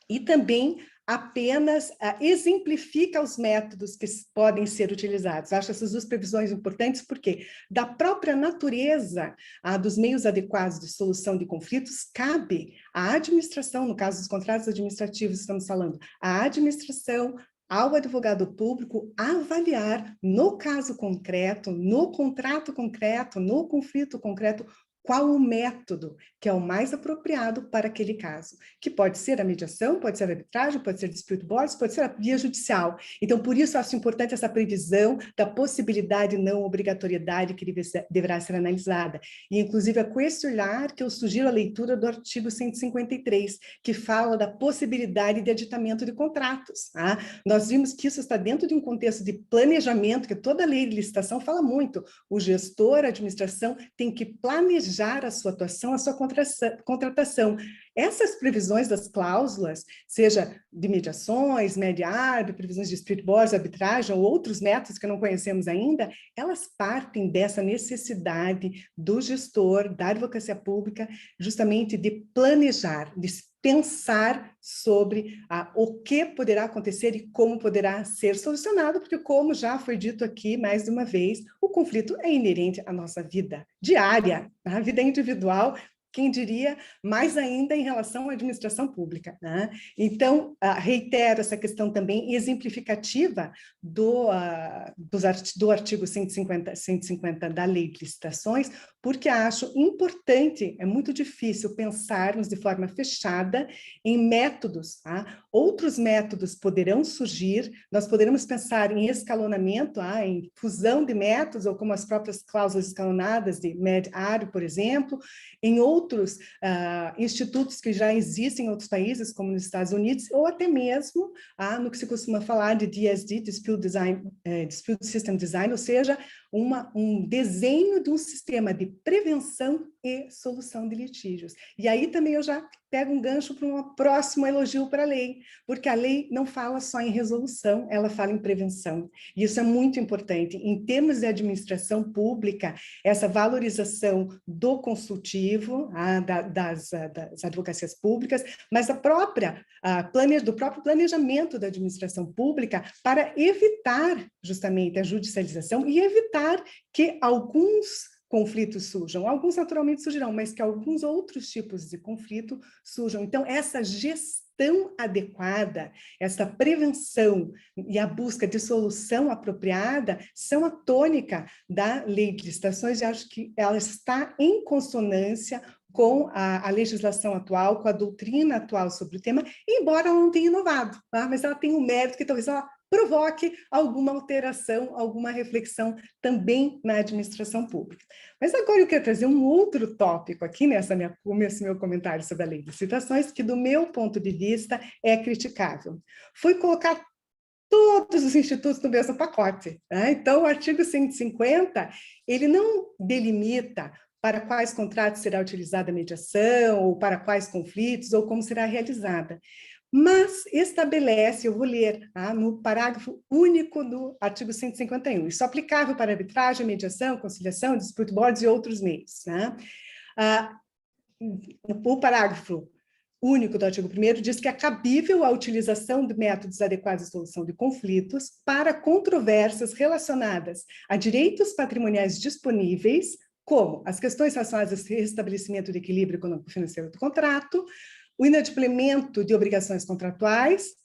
e também apenas exemplifica os métodos que podem ser utilizados. Acho essas 2 previsões importantes porque, da própria natureza dos meios adequados de solução de conflitos, cabe à administração, no caso dos contratos administrativos, estamos falando, à administração, ao advogado público avaliar, no caso concreto, no contrato concreto, no conflito concreto, qual o método que é o mais apropriado para aquele caso, que pode ser a mediação, pode ser a arbitragem, pode ser dispute boards, pode ser a via judicial. Então, por isso, acho importante essa previsão da possibilidade de não obrigatoriedade que deverá ser analisada. E, inclusive, é com esse olhar que eu sugiro a leitura do artigo 153, que fala da possibilidade de aditamento de contratos. Nós vimos que isso está dentro de um contexto de planejamento, que toda lei de licitação fala muito. O gestor, a administração, tem que planejar a sua atuação, a sua contratação. Essas previsões das cláusulas, seja de mediações, media-árbitro, previsões de dispute boards, arbitragem ou outros métodos que não conhecemos ainda, elas partem dessa necessidade do gestor, da advocacia pública, justamente de planejar, de pensar sobre o que poderá acontecer e como poderá ser solucionado, porque, como já foi dito aqui mais de uma vez, o conflito é inerente à nossa vida diária, à vida individual, quem diria, mais ainda em relação à administração pública. Então, reitero essa questão também exemplificativa do artigo 150 da Lei de Licitações, porque acho importante, é muito difícil pensarmos de forma fechada em métodos. Outros métodos poderão surgir, nós poderemos pensar em escalonamento, em fusão de métodos, ou como as próprias cláusulas escalonadas de MED-ARO, por exemplo, em outros outros institutos que já existem em outros países, como nos Estados Unidos, ou até mesmo no que se costuma falar de DSD, Dispute System Design, ou seja, um desenho de um sistema de prevenção e solução de litígios. E aí também eu já pego um gancho para um próximo elogio para a lei, porque a lei não fala só em resolução, ela fala em prevenção. E isso é muito importante. Em termos de administração pública, essa valorização do consultivo, das advocacias públicas, mas do próprio planejamento da administração pública para evitar justamente a judicialização e evitar que alguns conflitos surjam. Alguns naturalmente surgirão, mas que alguns outros tipos de conflito surjam. Então, essa gestão adequada, essa prevenção e a busca de solução apropriada são a tônica da Lei de Licitações, e acho que ela está em consonância com a legislação atual, com a doutrina atual sobre o tema, embora ela não tenha inovado, tá? Mas ela tem um mérito que talvez ela provoque alguma alteração, alguma reflexão também na administração pública. Mas agora eu quero trazer um outro tópico aqui nesse meu comentário sobre a Lei de Licitações, que do meu ponto de vista é criticável. Foi colocar todos os institutos no mesmo pacote, né? Então, o artigo 150, ele não delimita para quais contratos será utilizada a mediação, ou para quais conflitos, ou como será realizada. Mas estabelece, eu vou ler no parágrafo único do artigo 151, isso é aplicável para arbitragem, mediação, conciliação, dispute boards e outros meios. Né? O parágrafo único do artigo 1º diz que é cabível a utilização de métodos adequados de solução de conflitos para controvérsias relacionadas a direitos patrimoniais disponíveis, como as questões relacionadas ao restabelecimento do equilíbrio econômico-financeiro do contrato, o inadimplemento de obrigações contratuais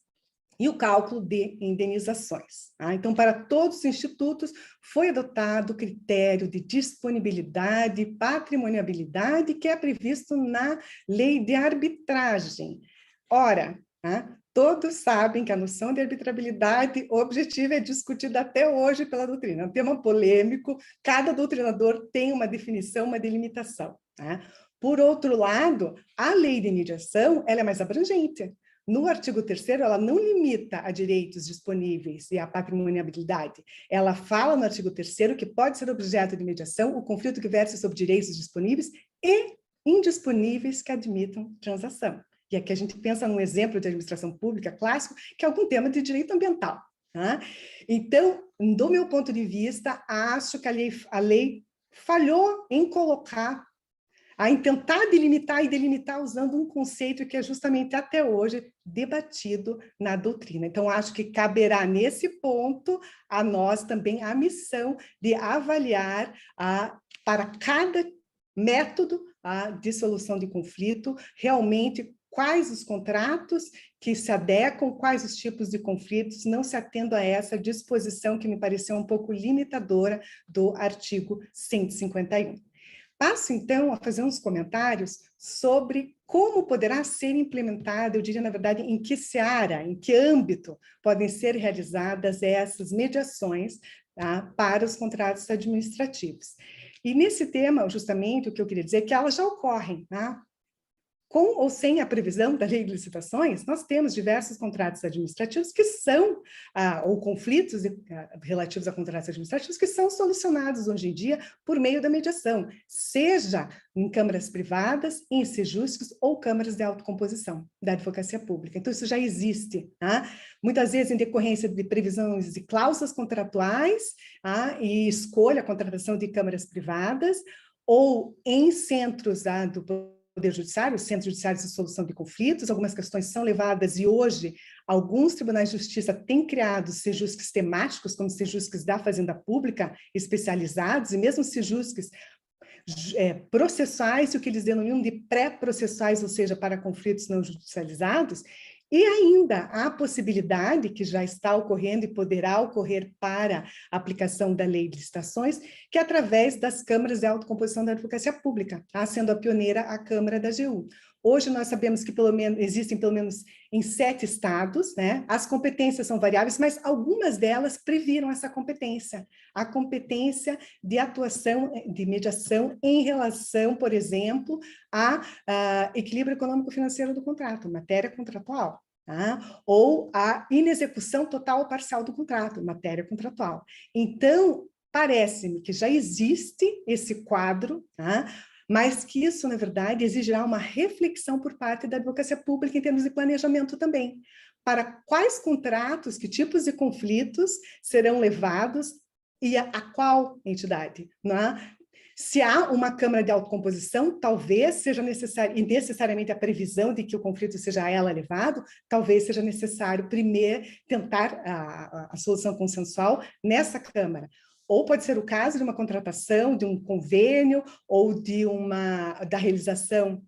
e o cálculo de indenizações. Então, para todos os institutos, foi adotado o critério de disponibilidade e patrimoniabilidade que é previsto na lei de arbitragem. Ora, todos sabem que a noção de arbitrabilidade objetiva é discutida até hoje pela doutrina. É um tema polêmico, cada doutrinador tem uma definição, uma delimitação. Por outro lado, a lei de mediação ela é mais abrangente. No artigo 3º, ela não limita a direitos disponíveis e a patrimoniabilidade. Ela fala no artigo 3º que pode ser objeto de mediação o conflito que versa sobre direitos disponíveis e indisponíveis que admitam transação. E aqui a gente pensa num exemplo de administração pública clássico, que é algum tema de direito ambiental. Então, do meu ponto de vista, acho que a lei falhou em em tentar delimitar e delimitar usando um conceito que é justamente até hoje debatido na doutrina. Então, acho que caberá nesse ponto a nós também a missão de avaliar para cada método de solução de conflito, realmente quais os contratos que se adequam, quais os tipos de conflitos, não se atendo a essa disposição que me pareceu um pouco limitadora do artigo 151. Passo, então, a fazer uns comentários sobre como poderá ser implementada, eu diria, na verdade, em que seara, em que âmbito podem ser realizadas essas mediações para os contratos administrativos. E nesse tema, justamente, o que eu queria dizer é que elas já ocorrem, com ou sem a previsão da lei de licitações, nós temos diversos contratos administrativos que são, ou conflitos relativos a contratos administrativos que são solucionados hoje em dia por meio da mediação, seja em câmaras privadas, em sejústicos ou câmaras de autocomposição da advocacia pública. Então, isso já existe, muitas vezes em decorrência de previsões de cláusulas contratuais e escolha a contratação de câmaras privadas, ou em centros do Poder Judiciário, Centros Judiciários de Solução de Conflitos, algumas questões são levadas e hoje alguns tribunais de justiça têm criado sejusques temáticos, como sejusques da Fazenda Pública, especializados, e mesmo sejusques processuais, o que eles denominam de pré-processuais, ou seja, para conflitos não judicializados, e ainda há a possibilidade, que já está ocorrendo e poderá ocorrer para a aplicação da lei de licitações, que é através das câmaras de autocomposição da advocacia pública, sendo a pioneira a Câmara da AGU. Hoje nós sabemos que existem pelo menos em 7 estados, né? As competências são variáveis, mas algumas delas previram essa competência. A competência de atuação, de mediação em relação, por exemplo, a equilíbrio econômico-financeiro do contrato, matéria contratual. Tá? Ou a inexecução total ou parcial do contrato, matéria contratual. Então, parece-me que já existe esse quadro, tá? Mas que isso, na verdade, exigirá uma reflexão por parte da advocacia pública em termos de planejamento também. Para quais contratos, que tipos de conflitos serão levados e a qual entidade, né? Se há uma Câmara de autocomposição, talvez seja necessário, e necessariamente a previsão de que o conflito seja a ela levado, talvez seja necessário primeiro tentar a solução consensual nessa Câmara. Ou pode ser o caso de uma contratação, de um convênio, ou da realização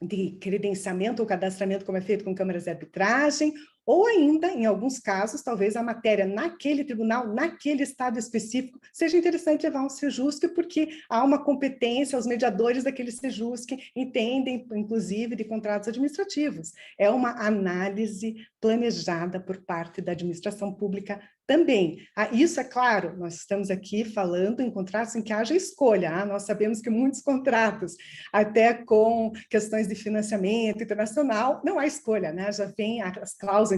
de credenciamento ou cadastramento, como é feito com câmaras de arbitragem, ou ainda, em alguns casos, talvez a matéria naquele tribunal, naquele estado específico, seja interessante levar um sejusque, porque há uma competência, os mediadores daquele sejusque entendem, inclusive, de contratos administrativos. É uma análise planejada por parte da administração pública também. Isso é claro, nós estamos aqui falando em contratos em que haja escolha. Nós sabemos que muitos contratos, até com questões de financiamento internacional, não há escolha, né? Já vem as cláusulas,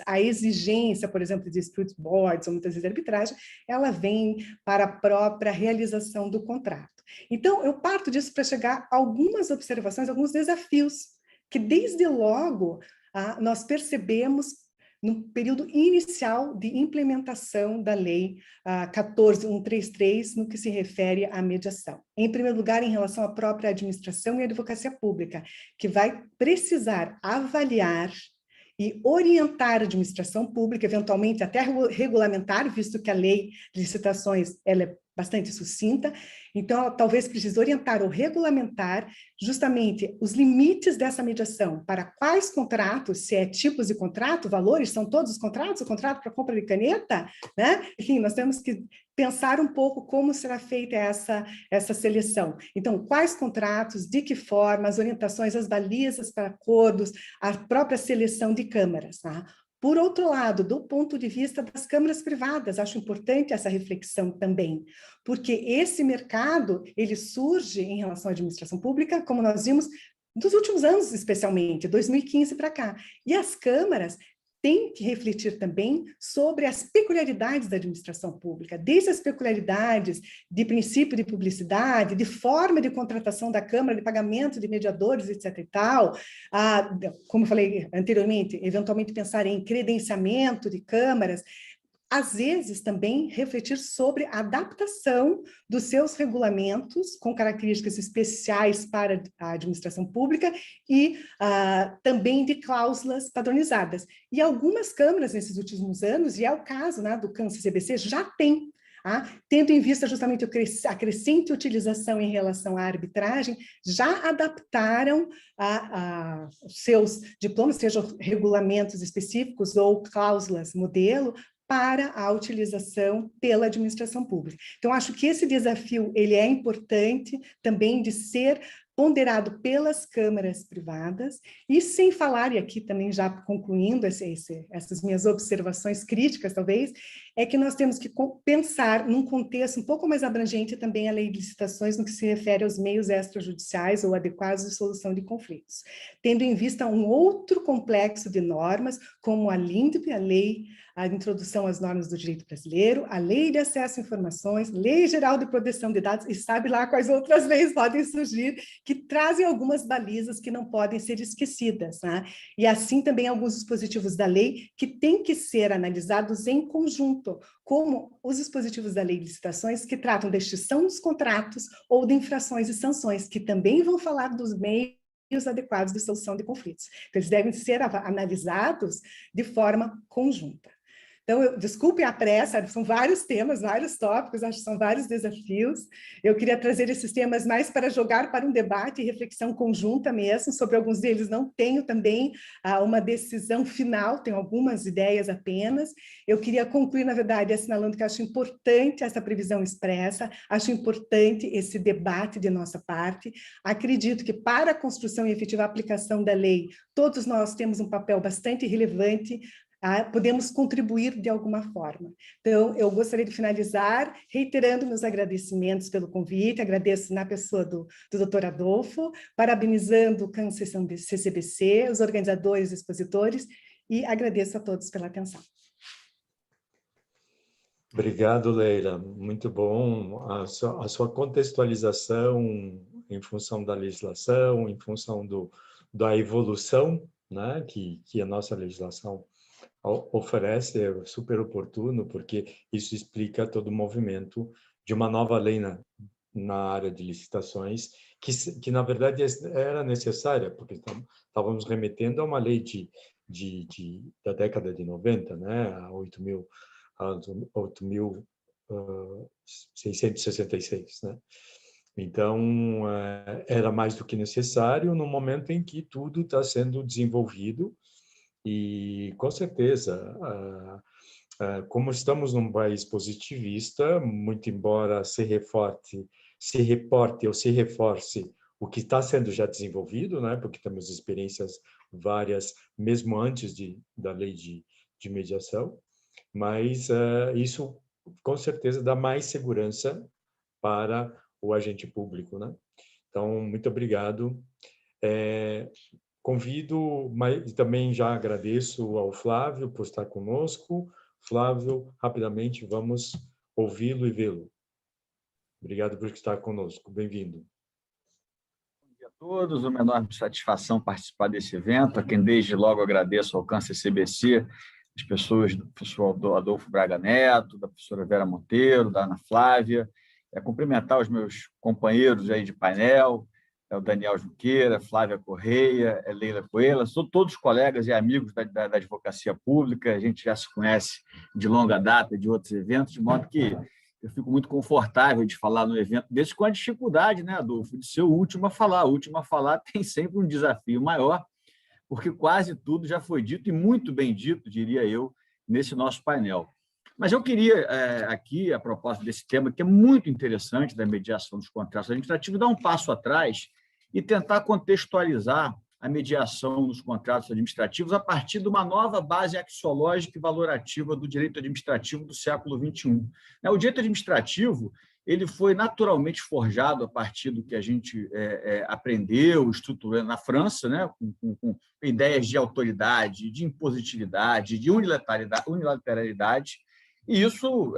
a exigência, por exemplo, de dispute boards, ou muitas vezes de arbitragem, ela vem para a própria realização do contrato. Então, eu parto disso para chegar a algumas observações, alguns desafios, que desde logo nós percebemos no período inicial de implementação da Lei 14.133, no que se refere à mediação. Em primeiro lugar, em relação à própria administração e advocacia pública, que vai precisar avaliar e orientar a administração pública, eventualmente até regulamentar, visto que a lei de licitações ela é bastante sucinta, então ela talvez precise orientar ou regulamentar justamente os limites dessa mediação, para quais contratos, se é tipos de contrato, valores, são todos os contratos, o contrato para compra de caneta, né? Enfim, nós temos que pensar um pouco como será feita essa seleção. Então, quais contratos, de que forma, as orientações, as balizas para acordos, a própria seleção de câmaras, tá? Por outro lado, do ponto de vista das câmaras privadas, acho importante essa reflexão também, porque esse mercado, ele surge em relação à administração pública, como nós vimos, dos últimos anos, especialmente, 2015 para cá. E as câmaras têm que refletir também sobre as peculiaridades da administração pública, desde as peculiaridades de princípio de publicidade, de forma de contratação da Câmara, de pagamento de mediadores, etc. e tal, como eu falei anteriormente, eventualmente pensar em credenciamento de câmaras, às vezes também refletir sobre a adaptação dos seus regulamentos com características especiais para a administração pública e também de cláusulas padronizadas. E algumas câmaras nesses últimos anos, e é o caso, né, do CAN-CCBC, já tem, tendo em vista justamente a crescente utilização em relação à arbitragem, já adaptaram seus diplomas, sejam regulamentos específicos ou cláusulas modelo, para a utilização pela administração pública. Então, acho que esse desafio ele é importante também de ser ponderado pelas câmaras privadas, e sem falar, e aqui também já concluindo essas minhas observações críticas, talvez, é que nós temos que pensar num contexto um pouco mais abrangente também a lei de licitações no que se refere aos meios extrajudiciais ou adequados de solução de conflitos, tendo em vista um outro complexo de normas, como a LINDB, a introdução às normas do direito brasileiro, a Lei de Acesso a Informações, Lei Geral de Proteção de Dados, e sabe lá quais outras leis podem surgir, que trazem algumas balizas que não podem ser esquecidas, né? E assim também alguns dispositivos da lei que têm que ser analisados em conjunto, como os dispositivos da Lei de Licitações que tratam da extinção dos contratos ou de infrações e sanções, que também vão falar dos meios adequados de solução de conflitos. Então, eles devem ser analisados de forma conjunta. Então, desculpem a pressa, são vários temas, vários tópicos, acho que são vários desafios. Eu queria trazer esses temas mais para jogar para um debate e reflexão conjunta mesmo, sobre alguns deles não tenho também uma decisão final, tenho algumas ideias apenas. Eu queria concluir, na verdade, assinalando que acho importante essa previsão expressa, acho importante esse debate de nossa parte. Acredito que para a construção e efetiva aplicação da lei, todos nós temos um papel bastante relevante, podemos contribuir de alguma forma. Então, eu gostaria de finalizar reiterando meus agradecimentos pelo convite, agradeço na pessoa do Dr. Adolfo, parabenizando o CCBC, os organizadores e expositores, e agradeço a todos pela atenção. Obrigado, Leila. Muito bom a sua contextualização em função da legislação, em função da evolução, né, que a nossa legislação oferece, é super oportuno, porque isso explica todo o movimento de uma nova lei na área de licitações, que na verdade era necessária, porque estávamos remetendo a uma lei da década de 90, né, a 8.666, né? Então, era mais do que necessário no momento em que tudo está sendo desenvolvido e, com certeza, como estamos num país positivista, muito embora se reporte ou se reforce o que está sendo já desenvolvido, né? Porque temos experiências várias, mesmo antes da lei de mediação, mas isso, com certeza, dá mais segurança para o agente público, né? Então, muito obrigado. Convido, mas também já agradeço ao Flávio por estar conosco. Flávio, rapidamente, vamos ouvi-lo e vê-lo. Obrigado por estar conosco. Bem-vindo. Bom dia a todos. Uma enorme satisfação participar desse evento, a quem desde logo agradeço ao CCBC, as pessoas do professor Adolfo Braga Neto, da professora Vera Monteiro, da Ana Flávia, cumprimentar os meus companheiros aí de painel, o Daniel Junqueira, Flávia Correia, Leila Coelho, são todos colegas e amigos da advocacia pública, a gente já se conhece de longa data, de outros eventos, de modo que eu fico muito confortável de falar no evento desse, com a dificuldade, né, Adolfo, de ser o último a falar. O último a falar tem sempre um desafio maior, porque quase tudo já foi dito, e muito bem dito, diria eu, nesse nosso painel. Mas eu queria, aqui, a propósito desse tema, que é muito interessante, da mediação dos contratos administrativos, dar um passo atrás e tentar contextualizar a mediação nos contratos administrativos a partir de uma nova base axiológica e valorativa do direito administrativo do século XXI. O direito administrativo ele foi naturalmente forjado a partir do que a gente aprendeu, estruturando na França, né, com ideias de autoridade, de impositividade, de unilateralidade, e isso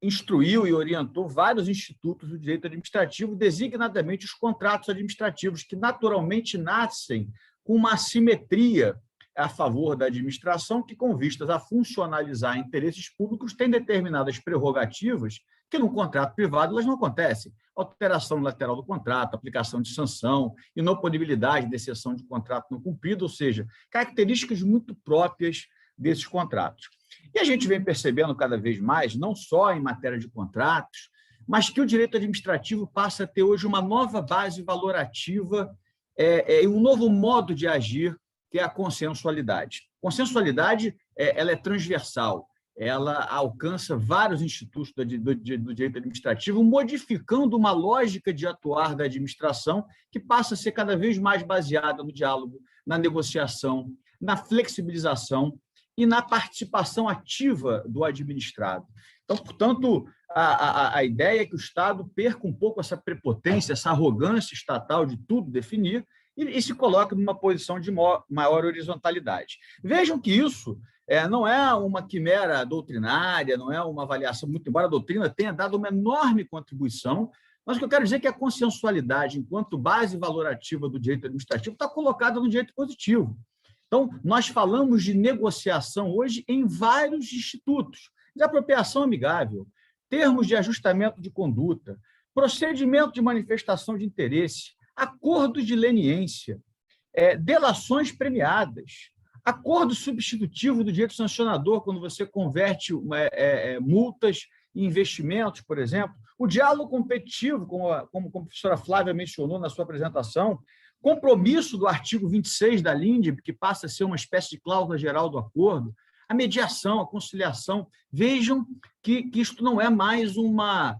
instruiu e orientou vários institutos do direito administrativo, designadamente os contratos administrativos, que naturalmente nascem com uma assimetria a favor da administração, que, com vistas a funcionalizar interesses públicos, tem determinadas prerrogativas que, no contrato privado, elas não acontecem. Alteração lateral do contrato, aplicação de sanção, inoponibilidade de exceção de contrato não cumprido, ou seja, características muito próprias desses contratos. E a gente vem percebendo cada vez mais, não só em matéria de contratos, mas que o direito administrativo passa a ter hoje uma nova base valorativa e um novo modo de agir, que é a consensualidade. Consensualidade ela é transversal, ela alcança vários institutos do direito administrativo, modificando uma lógica de atuar da administração que passa a ser cada vez mais baseada no diálogo, na negociação, na flexibilização e na participação ativa do administrado. Então, portanto, a ideia é que o Estado perca um pouco essa prepotência, essa arrogância estatal de tudo definir e se coloque numa posição de maior horizontalidade. Vejam que isso não é uma quimera doutrinária, não é uma avaliação, muito embora a doutrina tenha dado uma enorme contribuição, mas o que eu quero dizer é que a consensualidade, enquanto base valorativa do direito administrativo, está colocada no direito positivo. Então, nós falamos de negociação hoje em vários institutos. Desapropriação amigável, termos de ajustamento de conduta, procedimento de manifestação de interesse, acordos de leniência, delações premiadas, acordo substitutivo do direito sancionador, quando você converte multas em investimentos, por exemplo, o diálogo competitivo, como a professora Flávia mencionou na sua apresentação, compromisso do artigo 26 da LINDB, que passa a ser uma espécie de cláusula geral do acordo, a mediação, a conciliação. Vejam que isto não é mais uma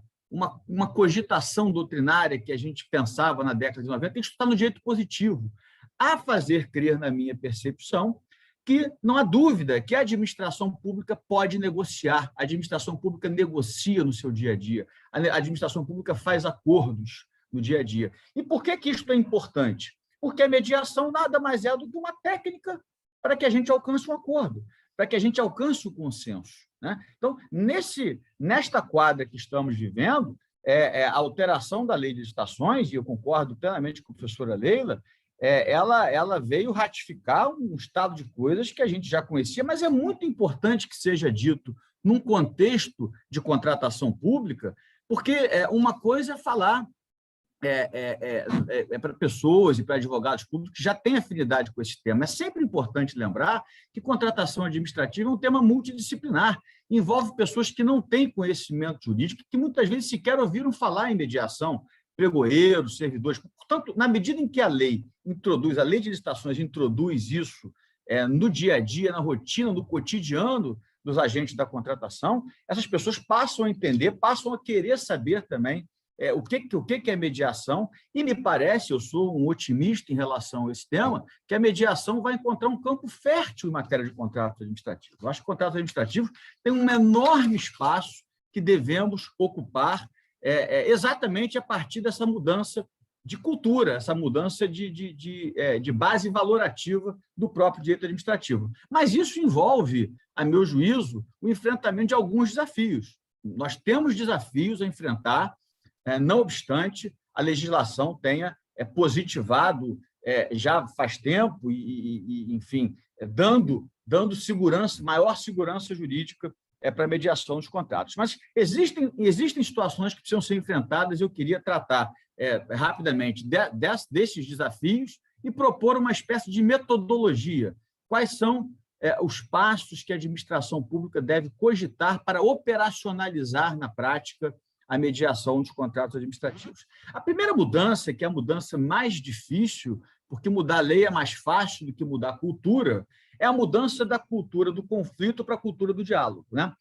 cogitação doutrinária que a gente pensava na década de 90, isso está no direito positivo, a fazer crer, na minha percepção, que não há dúvida que a administração pública pode negociar, a administração pública negocia no seu dia a dia, a administração pública faz acordos no dia a dia. E por que isto é importante? Porque a mediação nada mais é do que uma técnica para que a gente alcance um acordo, para que a gente alcance o consenso, né? Então, nesta quadra que estamos vivendo, a alteração da lei de licitações, e eu concordo plenamente com a professora Leila, ela veio ratificar um estado de coisas que a gente já conhecia, mas é muito importante que seja dito num contexto de contratação pública, porque uma coisa é falar para pessoas e para advogados públicos que já têm afinidade com esse tema. É sempre importante lembrar que contratação administrativa é um tema multidisciplinar, envolve pessoas que não têm conhecimento jurídico, que muitas vezes sequer ouviram falar em mediação, pregoeiros, servidores. Portanto, na medida em que a lei de licitações introduz isso no dia a dia, na rotina, no cotidiano dos agentes da contratação, essas pessoas passam a entender, passam a querer saber também o que é mediação, e me parece, eu sou um otimista em relação a esse tema, que a mediação vai encontrar um campo fértil em matéria de contratos administrativos. Eu acho que contratos administrativos têm um enorme espaço que devemos ocupar exatamente a partir dessa mudança de cultura, essa mudança de base valorativa do próprio direito administrativo. Mas isso envolve, a meu juízo, o enfrentamento de alguns desafios. Nós temos desafios a enfrentar, não obstante a legislação tenha positivado já faz tempo enfim, dando segurança, maior segurança jurídica para a mediação dos contratos. Mas existem situações que precisam ser enfrentadas, e eu queria tratar rapidamente desses desafios e propor uma espécie de metodologia. Quais são os passos que a administração pública deve cogitar para operacionalizar na prática a mediação dos contratos administrativos? A primeira mudança, que é a mudança mais difícil, porque mudar a lei é mais fácil do que mudar a cultura, é a mudança da cultura do conflito para a cultura do diálogo, né?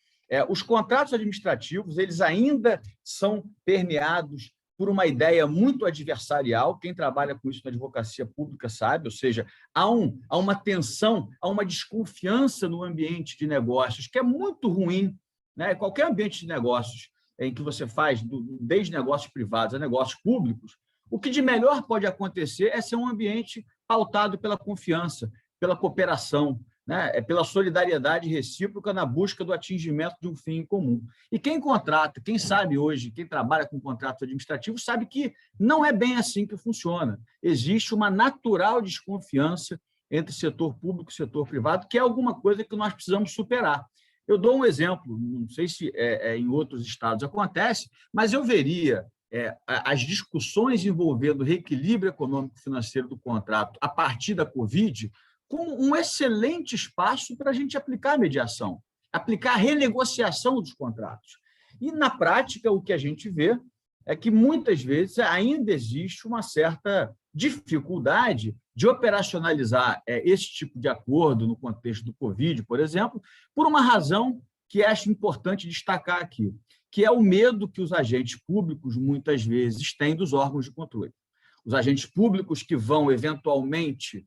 Os contratos administrativos, eles ainda são permeados por uma ideia muito adversarial. Quem trabalha com isso na advocacia pública sabe, ou seja, há uma tensão, há uma desconfiança no ambiente de negócios, que é muito ruim, né? Qualquer ambiente de negócios em que você faz, desde negócios privados a negócios públicos, o que de melhor pode acontecer é ser um ambiente pautado pela confiança, pela cooperação, né? Pela solidariedade recíproca na busca do atingimento de um fim em comum. E quem contrata, quem sabe hoje, quem trabalha com contratos administrativos, sabe que não é bem assim que funciona. Existe uma natural desconfiança entre setor público e setor privado, que é alguma coisa que nós precisamos superar. Eu dou um exemplo, não sei se em outros estados acontece, mas eu veria as discussões envolvendo o reequilíbrio econômico-financeiro do contrato a partir da Covid como um excelente espaço para a gente aplicar a mediação, aplicar a renegociação dos contratos. E, na prática, o que a gente vê é que, muitas vezes, ainda existe uma certa dificuldade de operacionalizar esse tipo de acordo no contexto do Covid, por exemplo, por uma razão que acho importante destacar aqui, que é o medo que os agentes públicos, muitas vezes, têm dos órgãos de controle. Os agentes públicos que vão, eventualmente,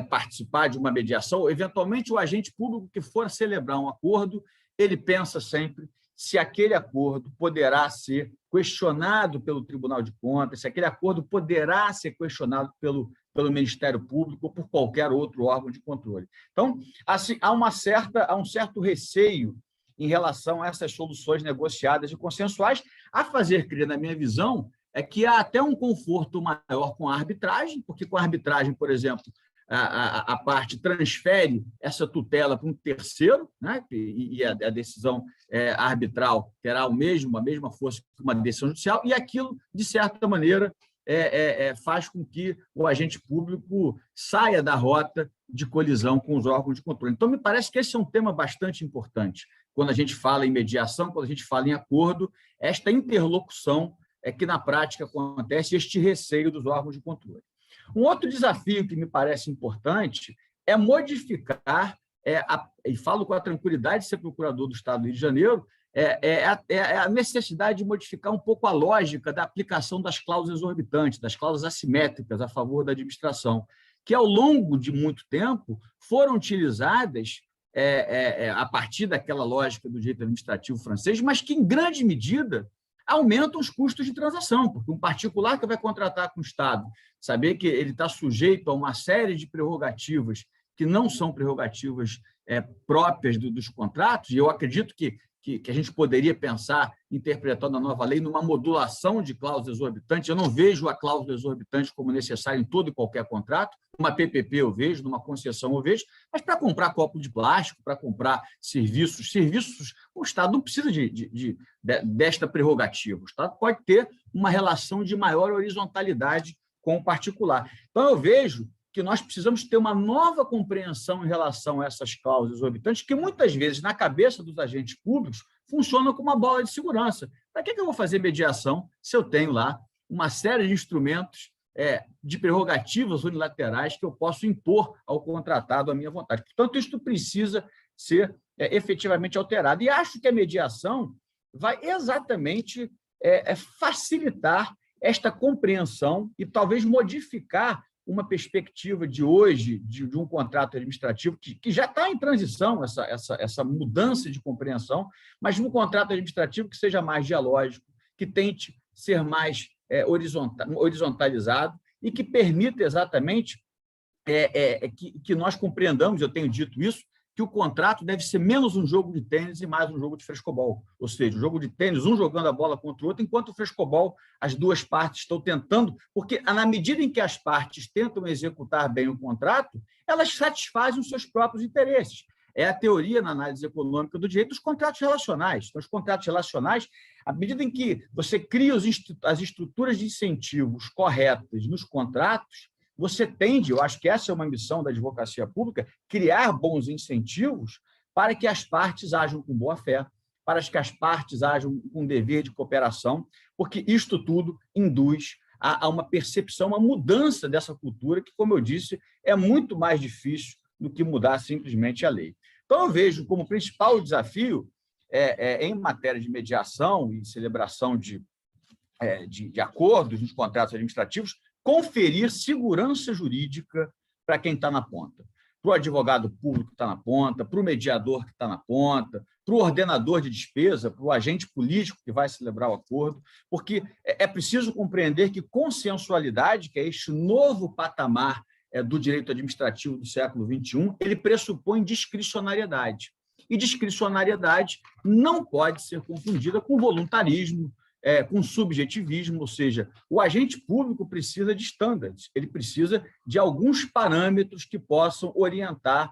participar de uma mediação, ou, eventualmente, o agente público que for celebrar um acordo, ele pensa sempre se aquele acordo poderá ser questionado pelo Tribunal de Contas, se aquele acordo poderá ser questionado pelo Ministério Público ou por qualquer outro órgão de controle. Então, assim, há um certo receio em relação a essas soluções negociadas e consensuais, a fazer crer, na minha visão, é que há até um conforto maior com a arbitragem, porque com a arbitragem, por exemplo, a parte transfere essa tutela para um terceiro, né? E a decisão arbitral terá a mesma força que uma decisão judicial, e aquilo, de certa maneira, faz com que o agente público saia da rota de colisão com os órgãos de controle. Então, me parece que esse é um tema bastante importante. Quando a gente fala em mediação, quando a gente fala em acordo, esta interlocução é que, na prática, acontece este receio dos órgãos de controle. Um outro desafio que me parece importante é modificar, e falo com a tranquilidade de ser procurador do Estado do Rio de Janeiro, a necessidade de modificar um pouco a lógica da aplicação das cláusulas exorbitantes, das cláusulas assimétricas a favor da administração, que, ao longo de muito tempo, foram utilizadas a partir daquela lógica do direito administrativo francês, mas que, em grande medida, aumentam os custos de transação, porque um particular que vai contratar com o Estado, saber que ele está sujeito a uma série de prerrogativas que não são prerrogativas próprias dos contratos, e eu acredito que a gente poderia pensar, interpretando a nova lei, numa modulação de cláusulas exorbitantes. Eu não vejo a cláusula exorbitante como necessária em todo e qualquer contrato. Uma PPP eu vejo, numa concessão eu vejo, mas para comprar copo de plástico, para comprar serviços, o Estado não precisa desta prerrogativa. O Estado pode ter uma relação de maior horizontalidade com o particular. Então, eu vejo que nós precisamos ter uma nova compreensão em relação a essas cláusulas exorbitantes, que muitas vezes, na cabeça dos agentes públicos, funcionam como uma bola de segurança. Para que eu vou fazer mediação se eu tenho lá uma série de instrumentos de prerrogativas unilaterais que eu posso impor ao contratado à minha vontade? Portanto, isto precisa ser efetivamente alterado. E acho que a mediação vai exatamente facilitar esta compreensão e talvez modificar uma perspectiva de hoje, de um contrato administrativo, que já está em transição, essa mudança de compreensão, mas de um contrato administrativo que seja mais dialógico, que tente ser mais horizontalizado e que permita exatamente que nós compreendamos, eu tenho dito isso, que o contrato deve ser menos um jogo de tênis e mais um jogo de frescobol. Ou seja, o jogo de tênis, um jogando a bola contra o outro, enquanto o frescobol, as duas partes estão tentando, porque na medida em que as partes tentam executar bem o contrato, elas satisfazem os seus próprios interesses. É a teoria na análise econômica do direito dos contratos relacionais. Então, os contratos relacionais, à medida em que você cria as estruturas de incentivos corretas nos contratos, você tende, eu acho que essa é uma missão da advocacia pública, criar bons incentivos para que as partes ajam com boa-fé, para que as partes ajam com dever de cooperação, porque isto tudo induz a uma percepção, uma mudança dessa cultura que, como eu disse, é muito mais difícil do que mudar simplesmente a lei. Então, eu vejo como principal desafio, em matéria de mediação e celebração de acordos nos contratos administrativos, conferir segurança jurídica para quem está na ponta. Para o advogado público que está na ponta, para o mediador que está na ponta, para o ordenador de despesa, para o agente político que vai celebrar o acordo, porque é preciso compreender que consensualidade, que é este novo patamar do direito administrativo do século XXI, ele pressupõe discricionariedade. E discricionariedade não pode ser confundida com voluntarismo, com subjetivismo, ou seja, o agente público precisa de estándares, ele precisa de alguns parâmetros que possam orientar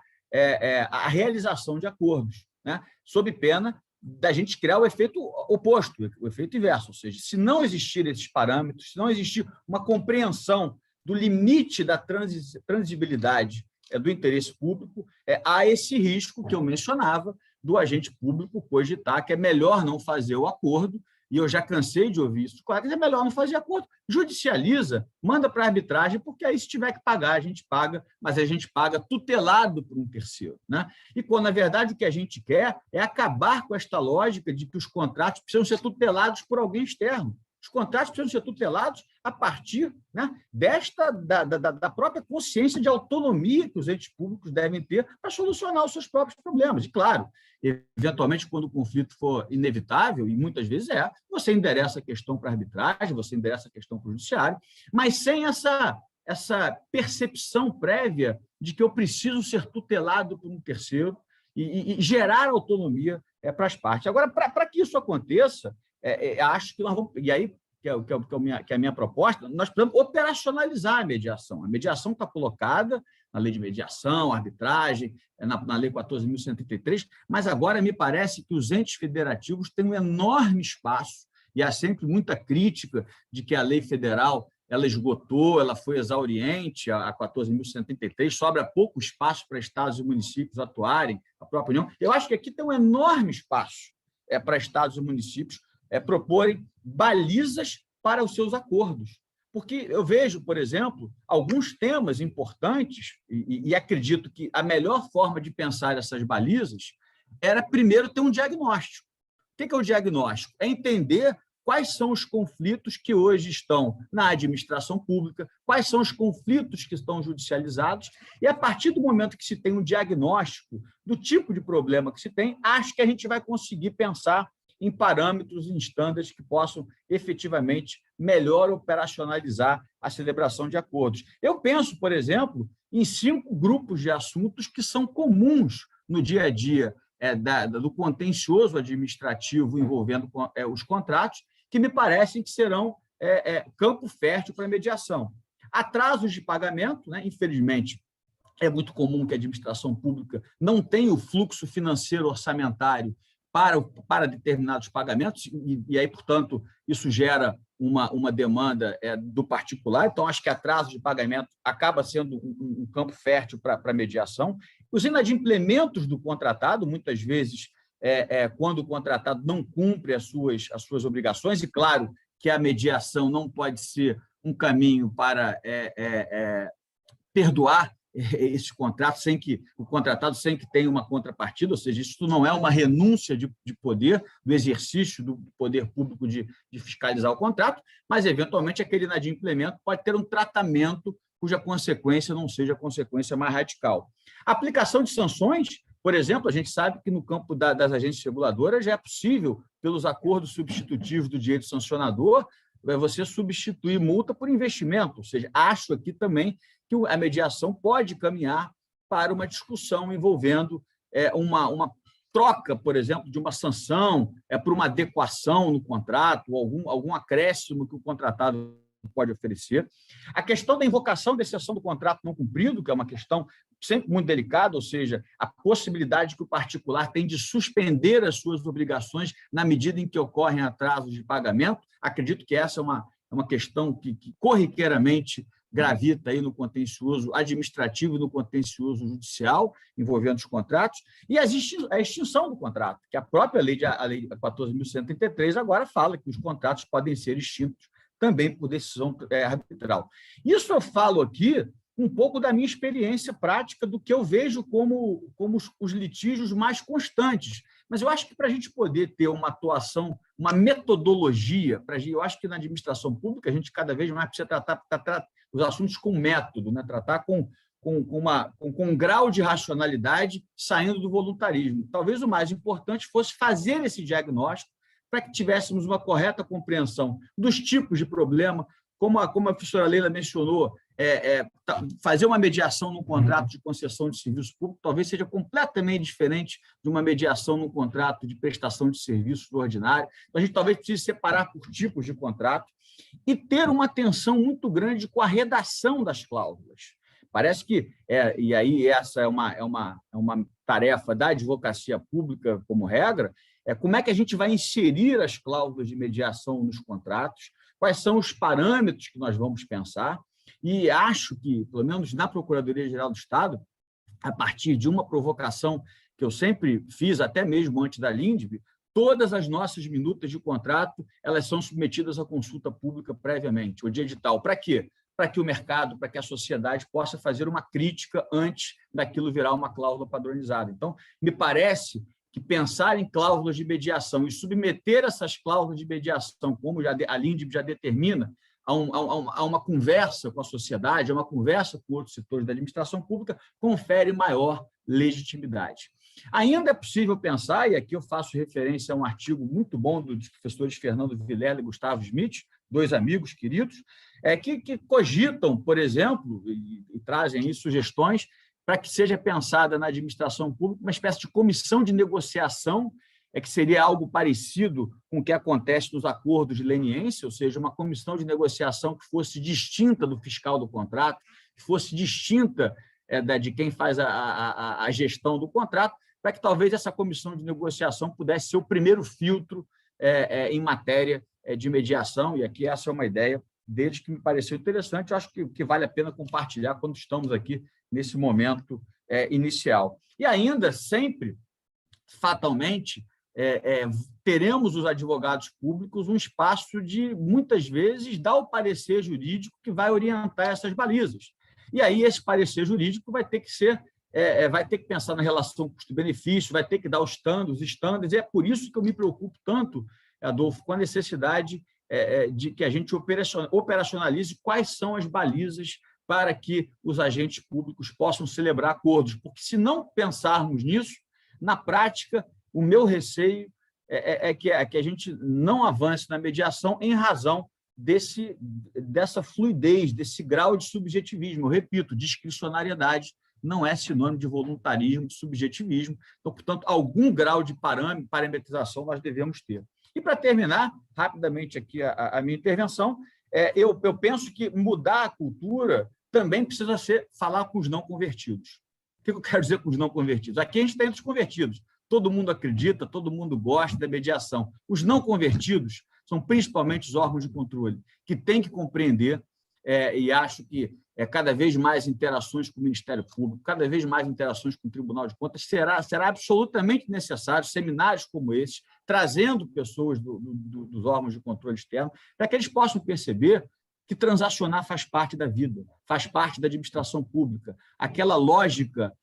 a realização de acordos, né? Sob pena da gente criar o efeito oposto, o efeito inverso, ou seja, se não existir esses parâmetros, se não existir uma compreensão do limite da transibilidade do interesse público, há esse risco que eu mencionava do agente público cogitar que é melhor não fazer o acordo, e eu já cansei de ouvir isso, claro que é melhor não fazer acordo, judicializa, manda para a arbitragem, porque aí se tiver que pagar, a gente paga, mas a gente paga tutelado por um terceiro, né? E quando, na verdade, o que a gente quer é acabar com esta lógica de que os contratos precisam ser tutelados por alguém externo. Os contratos precisam ser tutelados a partir, né, da própria consciência de autonomia que os entes públicos devem ter para solucionar os seus próprios problemas. E, claro, eventualmente, quando o conflito for inevitável, e muitas vezes você endereça a questão para a arbitragem, você endereça a questão para o judiciário, mas sem essa percepção prévia de que eu preciso ser tutelado por um terceiro e gerar autonomia para as partes. Agora, para que isso aconteça, acho que nós vamos... E aí, que é a minha proposta, nós precisamos operacionalizar a mediação. A mediação está colocada na lei de mediação, arbitragem, na lei 14.133, mas agora me parece que os entes federativos têm um enorme espaço, e há sempre muita crítica de que a lei federal ela esgotou, ela foi exauriente, a 14.133, sobra pouco espaço para estados e municípios atuarem, a própria União. Eu acho que aqui tem um enorme espaço para estados e municípios proporem balizas para os seus acordos. Porque eu vejo, por exemplo, alguns temas importantes, e acredito que a melhor forma de pensar essas balizas era, primeiro, ter um diagnóstico. O que é o diagnóstico? É entender quais são os conflitos que hoje estão na administração pública, quais são os conflitos que estão judicializados, e, a partir do momento que se tem um diagnóstico do tipo de problema que se tem, acho que a gente vai conseguir pensar em parâmetros, em estándares que possam efetivamente melhor operacionalizar a celebração de acordos. Eu penso, por exemplo, em 5 grupos de assuntos que são comuns no dia a dia do contencioso administrativo envolvendo os contratos, que me parecem que serão campo fértil para a mediação. Atrasos de pagamento, né? Infelizmente, é muito comum que a administração pública não tenha o fluxo financeiro orçamentário para determinados pagamentos, e aí, portanto, isso gera uma demanda do particular. Então, acho que atraso de pagamento acaba sendo um campo fértil para a mediação. Os inadimplementos do contratado, muitas vezes, quando o contratado não cumpre as suas obrigações, e claro que a mediação não pode ser um caminho para perdoar esse contrato sem que o contratado tenha uma contrapartida, ou seja, isso não é uma renúncia de poder, do exercício do poder público de fiscalizar o contrato, mas, eventualmente, aquele inadimplemento pode ter um tratamento cuja consequência não seja a consequência mais radical. A aplicação de sanções, por exemplo, a gente sabe que no campo das agências reguladoras já é possível, pelos acordos substitutivos do direito sancionador, você substituir multa por investimento, ou seja, acho aqui também que a mediação pode caminhar para uma discussão envolvendo uma troca, por exemplo, de uma sanção por uma adequação no contrato, ou algum acréscimo que o contratado pode oferecer. A questão da invocação da exceção do contrato não cumprido, que é uma questão sempre muito delicada, ou seja, a possibilidade que o particular tem de suspender as suas obrigações na medida em que ocorrem atrasos de pagamento. Acredito que essa é uma questão que corriqueiramente gravita aí no contencioso administrativo e no contencioso judicial, envolvendo os contratos, e a extinção do contrato, que a própria lei 14.133 agora fala que os contratos podem ser extintos também por decisão arbitral. Isso eu falo aqui um pouco da minha experiência prática, do que eu vejo como os litígios mais constantes. Mas eu acho que, para a gente poder ter uma atuação, uma metodologia, eu acho que na administração pública a gente cada vez mais precisa tratar os assuntos com método, né? Tratar com um grau de racionalidade saindo do voluntarismo. Talvez o mais importante fosse fazer esse diagnóstico para que tivéssemos uma correta compreensão dos tipos de problema, como a professora Leila mencionou, fazer uma mediação num contrato de concessão de serviço público talvez seja completamente diferente de uma mediação num contrato de prestação de serviços ordinário. Então, a gente talvez precise separar por tipos de contrato e ter uma atenção muito grande com a redação das cláusulas. Parece que, e aí essa é uma tarefa da advocacia pública como regra, como é que a gente vai inserir as cláusulas de mediação nos contratos, quais são os parâmetros que nós vamos pensar, e acho que, pelo menos na Procuradoria-Geral do Estado, a partir de uma provocação que eu sempre fiz, até mesmo antes da LINDB, todas as nossas minutas de contrato elas são submetidas à consulta pública previamente, ou de edital. Para quê? Para que o mercado, para que a sociedade possa fazer uma crítica antes daquilo virar uma cláusula padronizada. Então, me parece que pensar em cláusulas de mediação e submeter essas cláusulas de mediação, como a LINDB já determina, a uma conversa com a sociedade, a uma conversa com outros setores da administração pública, confere maior legitimidade. Ainda é possível pensar, e aqui eu faço referência a um artigo muito bom dos professores Fernando Vilela e Gustavo Schmidt, 2 amigos queridos, que cogitam, por exemplo, e trazem aí sugestões para que seja pensada na administração pública uma espécie de comissão de negociação, que seria algo parecido com o que acontece nos acordos de leniência, ou seja, uma comissão de negociação que fosse distinta do fiscal do contrato, que fosse distinta de quem faz a gestão do contrato, para que talvez essa comissão de negociação pudesse ser o primeiro filtro em matéria de mediação, e aqui essa é uma ideia deles que me pareceu interessante, eu acho que vale a pena compartilhar quando estamos aqui nesse momento inicial. E ainda, sempre, fatalmente, teremos os advogados públicos um espaço de, muitas vezes, dar o parecer jurídico que vai orientar essas balizas. E aí esse parecer jurídico vai ter que ser, vai ter que pensar na relação custo-benefício, vai ter que dar os estándares, e é por isso que eu me preocupo tanto, Adolfo, com a necessidade de que a gente operacionalize quais são as balizas para que os agentes públicos possam celebrar acordos, porque se não pensarmos nisso, na prática, o meu receio é que a gente não avance na mediação em razão dessa fluidez, desse grau de subjetivismo. Eu repito, discricionariedade não é sinônimo de voluntarismo, de subjetivismo. Então, portanto, algum grau de parametrização nós devemos ter. E, para terminar, rapidamente aqui a minha intervenção, eu penso que mudar a cultura também precisa ser falar com os não convertidos. O que eu quero dizer com os não convertidos? Aqui a gente tem os convertidos. Todo mundo acredita, todo mundo gosta da mediação. Os não convertidos são principalmente os órgãos de controle, que têm que compreender, e acho que cada vez mais interações com o Ministério Público, cada vez mais interações com o Tribunal de Contas, será absolutamente necessário seminários como esses, trazendo pessoas dos órgãos de controle externo, para que eles possam perceber que transacionar faz parte da vida, faz parte da administração pública. Aquela lógica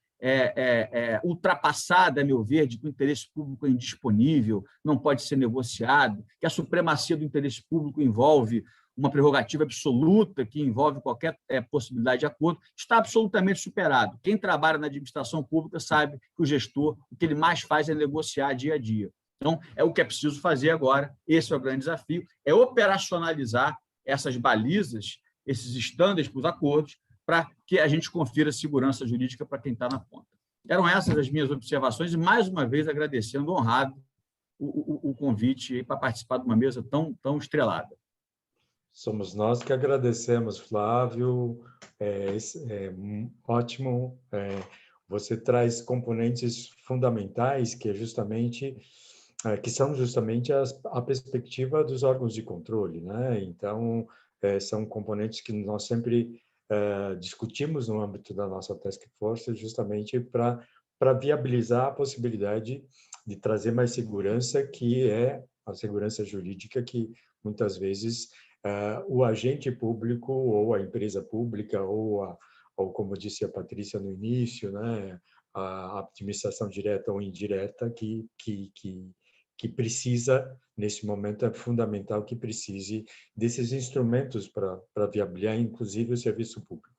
ultrapassada, a meu ver, de que o interesse público é indisponível, não pode ser negociado, que a supremacia do interesse público envolve uma prerrogativa absoluta, que envolve qualquer possibilidade de acordo, está absolutamente superado. Quem trabalha na administração pública sabe que o gestor, o que ele mais faz é negociar dia a dia. Então, é o que é preciso fazer agora, esse é o grande desafio, é operacionalizar essas balizas, esses estándares para os acordos, para que a gente confira segurança jurídica para quem está na ponta. Eram essas as minhas observações, e, mais uma vez, agradecendo, honrado, o convite para participar de uma mesa tão estrelada. Somos nós que agradecemos, Flávio. Ótimo. Você traz componentes fundamentais que são justamente a perspectiva dos órgãos de controle, né? Então, são componentes que nós sempre discutimos no âmbito da nossa task force, justamente para viabilizar a possibilidade de trazer mais segurança, que é a segurança jurídica que muitas vezes o agente público ou a empresa pública ou como disse a Patrícia no início, né, a administração direta ou indireta que precisa, nesse momento, é fundamental que precise desses instrumentos para viabilizar, inclusive, o serviço público.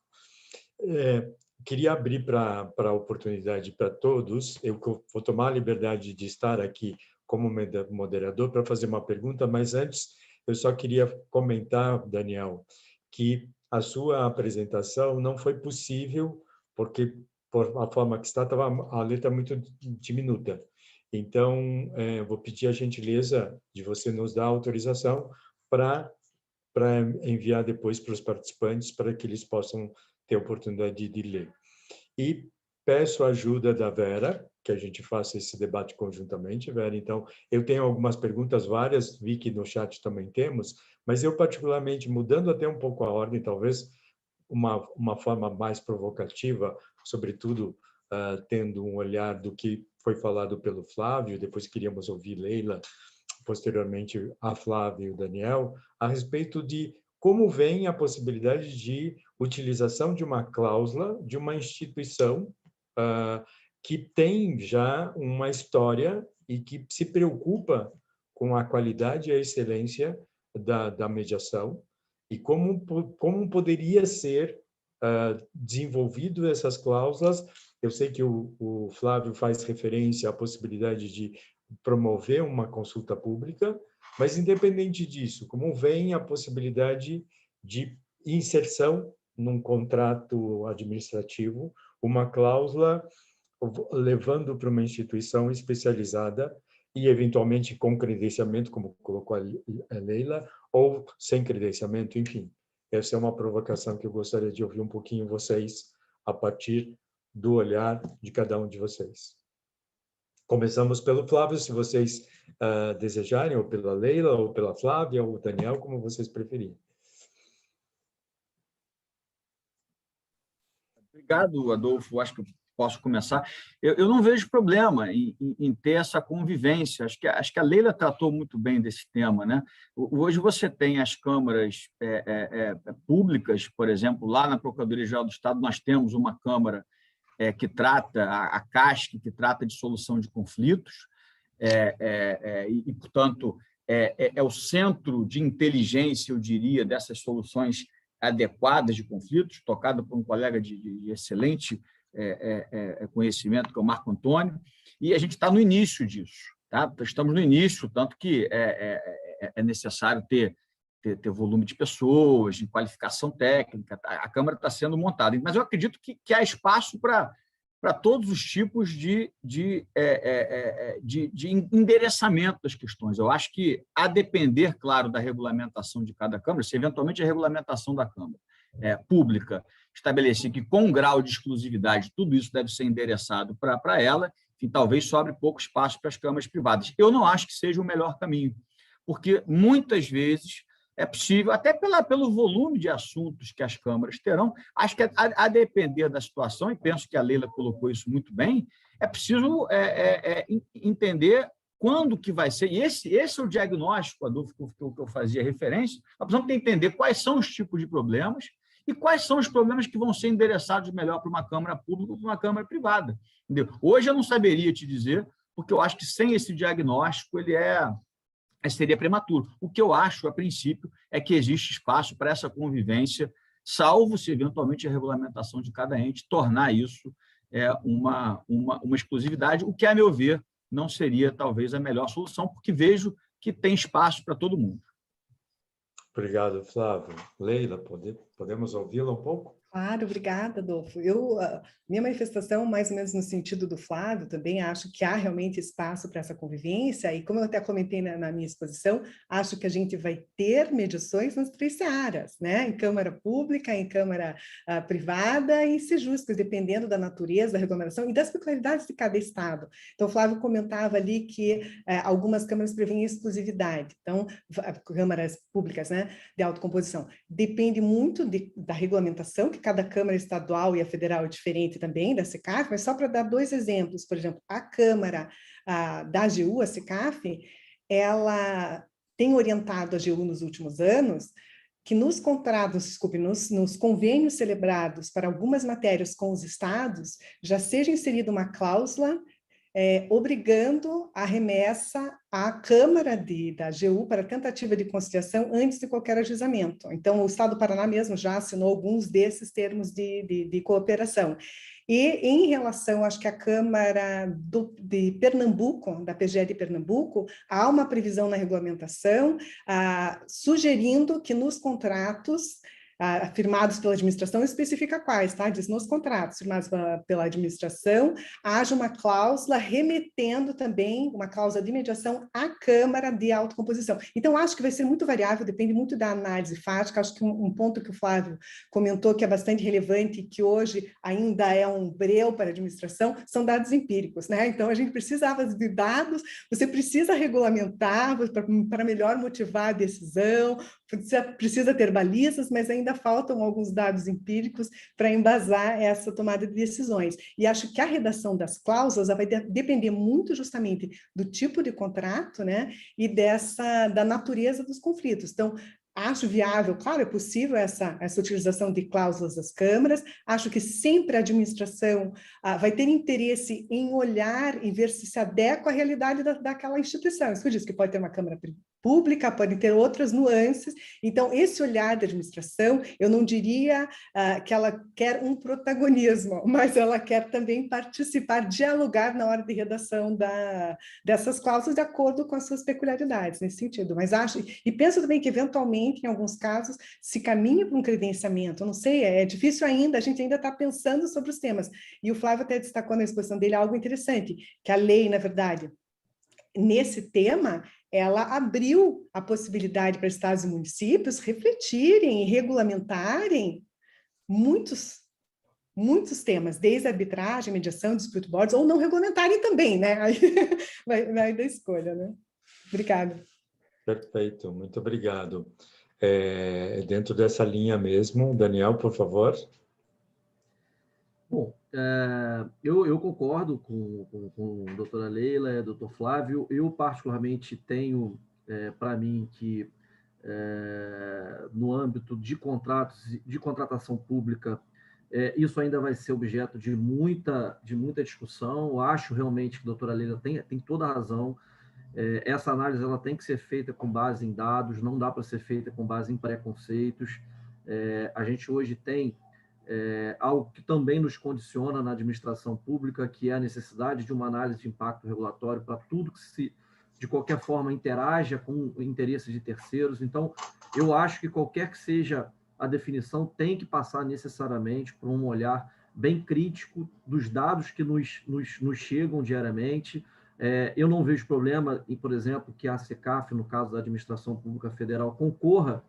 Queria abrir para a oportunidade para todos. Eu vou tomar a liberdade de estar aqui como moderador para fazer uma pergunta, mas antes eu só queria comentar, Daniel, que a sua apresentação não foi possível porque, por a forma que está, estava a letra muito diminuta. Então, vou pedir a gentileza de você nos dar autorização para enviar depois para os participantes, para que eles possam ter a oportunidade de ler. E peço a ajuda da Vera, que a gente faça esse debate conjuntamente, Vera. Então, eu tenho algumas perguntas, várias, vi que no chat também temos, mas eu particularmente, mudando até um pouco a ordem, talvez uma forma mais provocativa, sobretudo tendo um olhar do que foi falado pelo Flávio, depois queríamos ouvir Leila, posteriormente a Flávio e o Daniel, a respeito de como vem a possibilidade de utilização de uma cláusula de uma instituição que tem já uma história e que se preocupa com a qualidade e a excelência da mediação e como poderia ser desenvolvido essas cláusulas. Eu sei que o Flávio faz referência à possibilidade de promover uma consulta pública, mas, independente disso, como vem a possibilidade de inserção num contrato administrativo, uma cláusula levando para uma instituição especializada e, eventualmente, com credenciamento, como colocou a Leila, ou sem credenciamento, enfim. Essa é uma provocação que eu gostaria de ouvir um pouquinho vocês a partir do olhar de cada um de vocês. Começamos pelo Flávio, se vocês desejarem, ou pela Leila, ou pela Flávia, ou o Daniel, como vocês preferirem. Obrigado, Adolfo. Acho que eu posso começar. Eu não vejo problema em ter essa convivência. Acho que a Leila tratou muito bem desse tema, né? Hoje você tem as câmaras públicas, por exemplo, lá na Procuradoria-Geral do Estado, nós temos uma câmara que trata, a CASC, que trata de solução de conflitos, e, portanto, é o centro de inteligência, eu diria, dessas soluções adequadas de conflitos, tocado por um colega de excelente conhecimento, que é o Marco Antônio, e a gente está no início disso. Tá? Estamos no início, tanto que é necessário ter volume de pessoas, de qualificação técnica. A Câmara está sendo montada, mas eu acredito que há espaço para todos os tipos de endereçamento das questões. Eu acho que, a depender, claro, da regulamentação de cada Câmara, se eventualmente a regulamentação da Câmara pública estabelecer que, com um grau de exclusividade, tudo isso deve ser endereçado para ela, e talvez sobre pouco espaço para as câmaras privadas. Eu não acho que seja o melhor caminho, porque, muitas vezes, é possível, até pelo volume de assuntos que as câmaras terão, acho que, a depender da situação, e penso que a Leila colocou isso muito bem, é preciso entender quando que vai ser. E esse é o diagnóstico, Adolfo, que eu fazia referência. Nós precisamos entender quais são os tipos de problemas e quais são os problemas que vão ser endereçados melhor para uma Câmara pública ou para uma Câmara privada. Entendeu? Hoje eu não saberia te dizer, porque eu acho que sem esse diagnóstico seria prematuro. O que eu acho, a princípio, é que existe espaço para essa convivência, salvo se, eventualmente, a regulamentação de cada ente tornar isso uma exclusividade, o que, a meu ver, não seria, talvez, a melhor solução, porque vejo que tem espaço para todo mundo. Obrigado, Flávio. Leila, podemos ouvi-la um pouco? Claro, obrigada, Adolfo. Minha manifestação, mais ou menos no sentido do Flávio, também acho que há realmente espaço para essa convivência, e como eu até comentei na minha exposição, acho que a gente vai ter mediações nas três searas, né? Em Câmara Pública, em Câmara privada e sejuscas, dependendo da natureza, da regulamentação e das peculiaridades de cada estado. Então, o Flávio comentava ali que algumas câmaras prevêem exclusividade, então, câmaras públicas, né, de autocomposição. Depende muito da regulamentação, que cada Câmara estadual e a federal é diferente também da SECAF, mas só para dar dois exemplos, por exemplo, a Câmara da AGU, a SECAF, ela tem orientado a AGU nos últimos anos que nos contratos, nos convênios celebrados para algumas matérias com os estados, já seja inserida uma cláusula obrigando a remessa à Câmara da AGU para tentativa de conciliação antes de qualquer ajuizamento. Então, o Estado do Paraná mesmo já assinou alguns desses termos de cooperação. E, em relação, acho que a Câmara de Pernambuco, da PGE de Pernambuco, há uma previsão na regulamentação sugerindo que nos contratos firmados pela administração, especifica quais, tá? Diz nos contratos firmados pela administração, haja uma cláusula remetendo também, uma cláusula de mediação à Câmara de autocomposição. Então, acho que vai ser muito variável, depende muito da análise fática. Acho que um ponto que o Flávio comentou que é bastante relevante, que hoje ainda é um breu para a administração, são dados empíricos, né? Então, a gente precisava de dados, você precisa regulamentar para melhor motivar a decisão, precisa ter balizas, mas ainda faltam alguns dados empíricos para embasar essa tomada de decisões. E acho que a redação das cláusulas vai depender muito justamente do tipo de contrato, né, e da natureza dos conflitos. Então, acho viável, claro, é possível essa utilização de cláusulas das câmaras, acho que sempre a administração vai ter interesse em olhar e ver se adequa à realidade daquela instituição. Isso que eu disse, que pode ter uma câmara pública, podem ter outras nuances. Então, esse olhar da administração, eu não diria que ela quer um protagonismo, mas ela quer também participar, dialogar na hora de redação dessas cláusulas de acordo com as suas peculiaridades, nesse sentido. Mas acho, e penso também que, eventualmente, em alguns casos, se caminha para um credenciamento. Eu não sei, é difícil ainda, a gente ainda está pensando sobre os temas. E o Flávio até destacou na exposição dele algo interessante, que a lei, na verdade, nesse tema, ela abriu a possibilidade para estados e municípios refletirem e regulamentarem muitos temas, desde a arbitragem, mediação, dispute boards, ou não regulamentarem também, né? Aí vai da escolha, né? Obrigada. Perfeito, muito obrigado. Dentro dessa linha mesmo, Daniel, por favor. Bom, eu concordo com a doutora Leila, doutor Flávio. Eu, particularmente, tenho para mim que, no âmbito de contratos, de contratação pública, isso ainda vai ser objeto de muita discussão. Eu acho realmente que a doutora Leila tem toda a razão. Essa análise ela tem que ser feita com base em dados, não dá para ser feita com base em preconceitos. A gente hoje tem algo que também nos condiciona na administração pública, que é a necessidade de uma análise de impacto regulatório para tudo que de qualquer forma, interaja com o interesse de terceiros. Então, eu acho que qualquer que seja a definição tem que passar necessariamente por um olhar bem crítico dos dados que nos chegam diariamente. Eu não vejo problema em, por exemplo, que a SECAF, no caso da Administração Pública Federal, concorra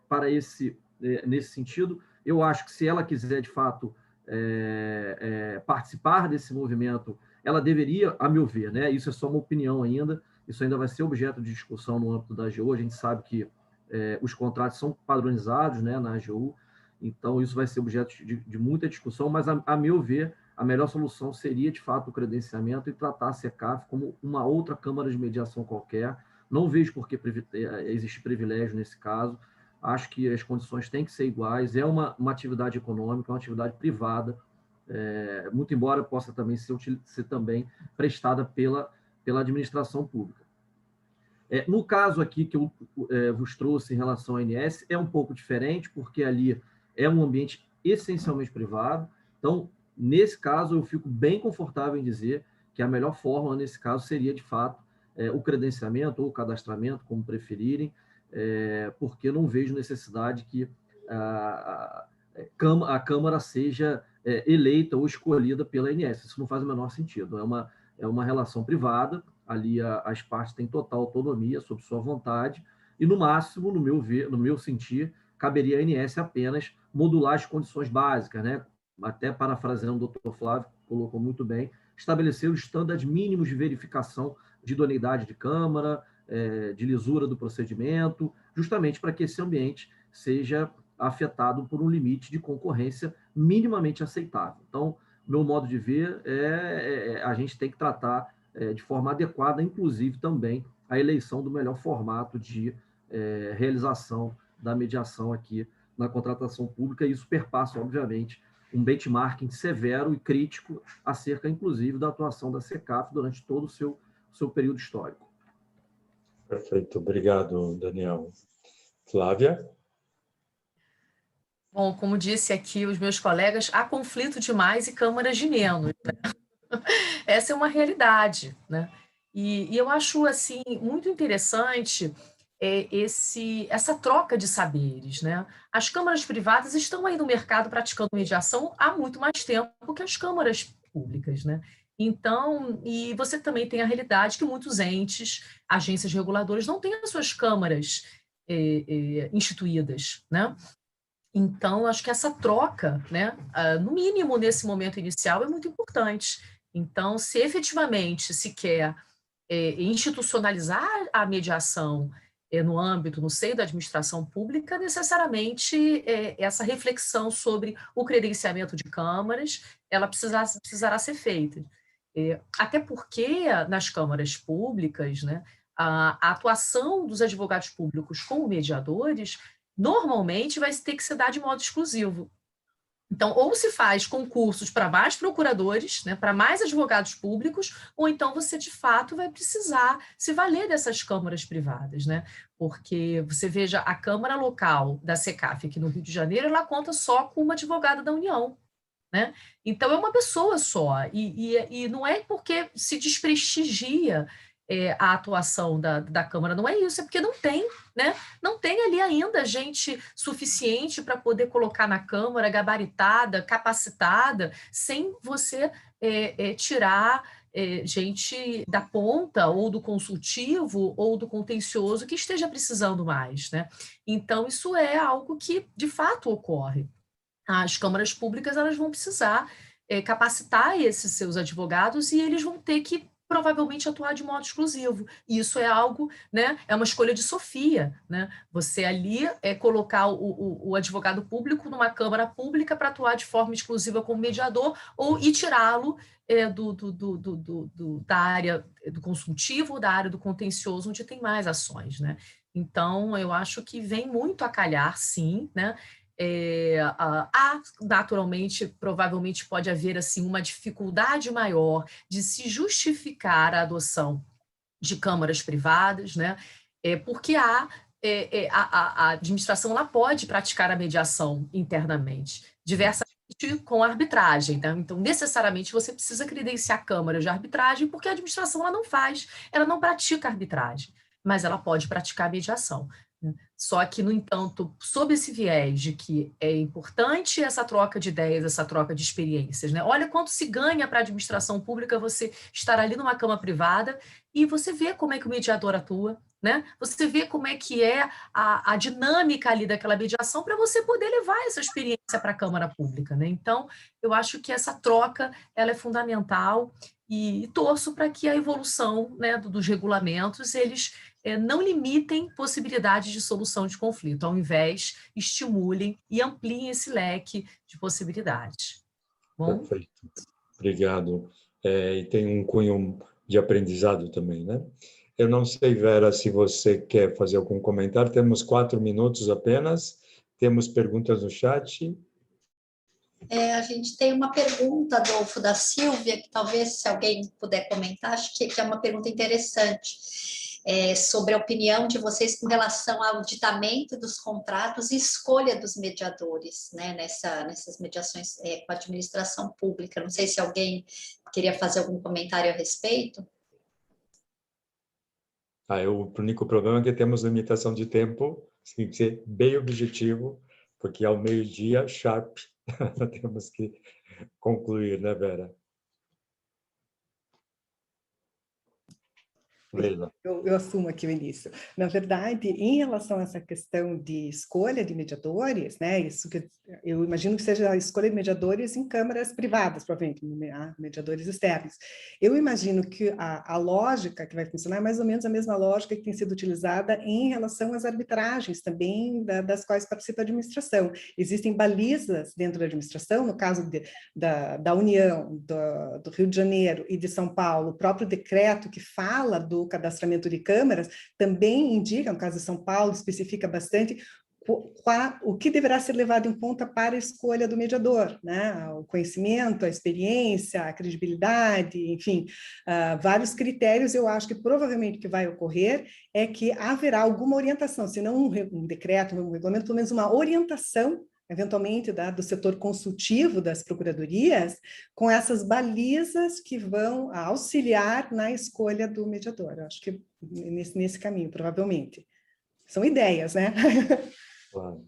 para nesse sentido. Eu acho que se ela quiser, de fato, participar desse movimento, ela deveria, a meu ver, né? Isso é só uma opinião ainda, isso ainda vai ser objeto de discussão no âmbito da AGU. A gente sabe que os contratos são padronizados, né, na AGU, então isso vai ser objeto de muita discussão, mas, a meu ver, a melhor solução seria, de fato, o credenciamento e tratar a SECAF como uma outra câmara de mediação qualquer. Não vejo por que existe privilégio nesse caso. Acho que as condições têm que ser iguais. É uma atividade econômica, uma atividade privada, muito embora possa também ser também prestada pela administração pública. No caso aqui que eu vos trouxe em relação à ANS, é um pouco diferente, porque ali é um ambiente essencialmente privado. Então, nesse caso, eu fico bem confortável em dizer que a melhor forma, nesse caso, seria, de fato, o credenciamento ou o cadastramento, como preferirem, porque eu não vejo necessidade que a Câmara seja eleita ou escolhida pela ANS. Isso não faz o menor sentido. É uma relação privada, ali as partes têm total autonomia sob sua vontade, e, no máximo, no meu sentir, caberia à ANS apenas modular as condições básicas, né? Até parafraseando o doutor Flávio, colocou muito bem, estabelecer os estándares mínimos de verificação de idoneidade de Câmara, de lisura do procedimento, justamente para que esse ambiente seja afetado por um limite de concorrência minimamente aceitável. Então, meu modo de ver a gente tem que tratar de forma adequada, inclusive também a eleição do melhor formato de realização da mediação aqui na contratação pública, e isso perpassa, obviamente, um benchmarking severo e crítico acerca, inclusive, da atuação da SECAF durante todo o seu período histórico. Perfeito, obrigado, Daniel. Flávia? Bom, como disse aqui os meus colegas, há conflito de mais e câmaras de menos, né? Essa é uma realidade, né? E eu acho, assim, muito interessante essa troca de saberes, né? As câmaras privadas estão aí no mercado praticando mediação há muito mais tempo que as câmaras públicas, né? Então, e você também tem a realidade que muitos entes, agências reguladoras, não têm as suas câmaras instituídas, né? Então, acho que essa troca, né, no mínimo nesse momento inicial, é muito importante. Então, se efetivamente se quer institucionalizar a mediação no seio da administração pública, necessariamente essa reflexão sobre o credenciamento de câmaras, ela precisará ser feita. Até porque, nas câmaras públicas, né, a atuação dos advogados públicos como mediadores normalmente vai ter que se dar de modo exclusivo. Então, ou se faz concursos para mais procuradores, né, para mais advogados públicos, ou então você, de fato, vai precisar se valer dessas câmaras privadas, né? Porque você veja, a Câmara Local da SECAF aqui no Rio de Janeiro, ela conta só com uma advogada da União, né? Então, é uma pessoa só, e não é porque se desprestigia a atuação da Câmara, não é isso, é porque não tem, né? Não tem ali ainda gente suficiente para poder colocar na Câmara, gabaritada, capacitada, sem você tirar gente da ponta, ou do consultivo, ou do contencioso, que esteja precisando mais, né? Então, isso é algo que, de fato, ocorre. As câmaras públicas, elas vão precisar capacitar esses seus advogados, e eles vão ter que provavelmente atuar de modo exclusivo. E isso é algo, né, é uma escolha de Sofia, né? Você ali colocar o advogado público numa câmara pública para atuar de forma exclusiva como mediador e tirá-lo da área do consultivo, da área do contencioso, onde tem mais ações, né? Então, eu acho que vem muito a calhar, sim, né? Naturalmente, provavelmente pode haver assim uma dificuldade maior de se justificar a adoção de câmaras privadas, né? Porque a administração ela pode praticar a mediação internamente, diversamente com arbitragem. Tá? Então, necessariamente, você precisa credenciar câmaras de arbitragem, porque a administração ela não faz, ela não pratica arbitragem, mas ela pode praticar mediação. Só que, no entanto, sob esse viés de que é importante essa troca de ideias, essa troca de experiências, né? Olha quanto se ganha para a administração pública você estar ali numa câmara privada e você vê como é que o mediador atua, né? Você vê como é que é a dinâmica ali daquela mediação para você poder levar essa experiência para a câmara pública, né? Então, eu acho que essa troca ela é fundamental e torço para que a evolução, né, dos regulamentos eles não limitem possibilidades de solução de conflito, ao invés estimulem e ampliem esse leque de possibilidades. Bom? Perfeito. Obrigado. E tem um cunho de aprendizado também, né? Eu não sei, Vera, se você quer fazer algum comentário. Temos 4 minutos apenas. Temos perguntas no chat. A gente tem uma pergunta, Adolfo, da Silvia, que talvez, se alguém puder comentar, acho que é uma pergunta interessante, sobre a opinião de vocês com relação ao ditamento dos contratos e escolha dos mediadores, né, nessas mediações com a administração pública. Não sei se alguém queria fazer algum comentário a respeito. O único problema é que temos limitação de tempo, tem que ser bem objetivo, porque ao meio-dia, sharp, temos que concluir, né, Vera? Leila. Eu assumo aqui o início. Na verdade, em relação a essa questão de escolha de mediadores, né, isso que eu imagino que seja a escolha de mediadores em câmaras privadas, provavelmente, mediadores externos. Eu imagino que a lógica que vai funcionar é mais ou menos a mesma lógica que tem sido utilizada em relação às arbitragens também, das quais participa a administração. Existem balizas dentro da administração, no caso da União, do Rio de Janeiro e de São Paulo, o próprio decreto que fala do cadastramento de câmaras também indica, no caso de São Paulo, especifica bastante o que deverá ser levado em conta para a escolha do mediador, né? O conhecimento, a experiência, a credibilidade, enfim, vários critérios. Eu acho que provavelmente o que vai ocorrer é que haverá alguma orientação, se não um decreto, um regulamento, pelo menos uma orientação eventualmente do setor consultivo das procuradorias, com essas balizas que vão auxiliar na escolha do mediador. Eu acho que nesse caminho, provavelmente. São ideias, né? Claro.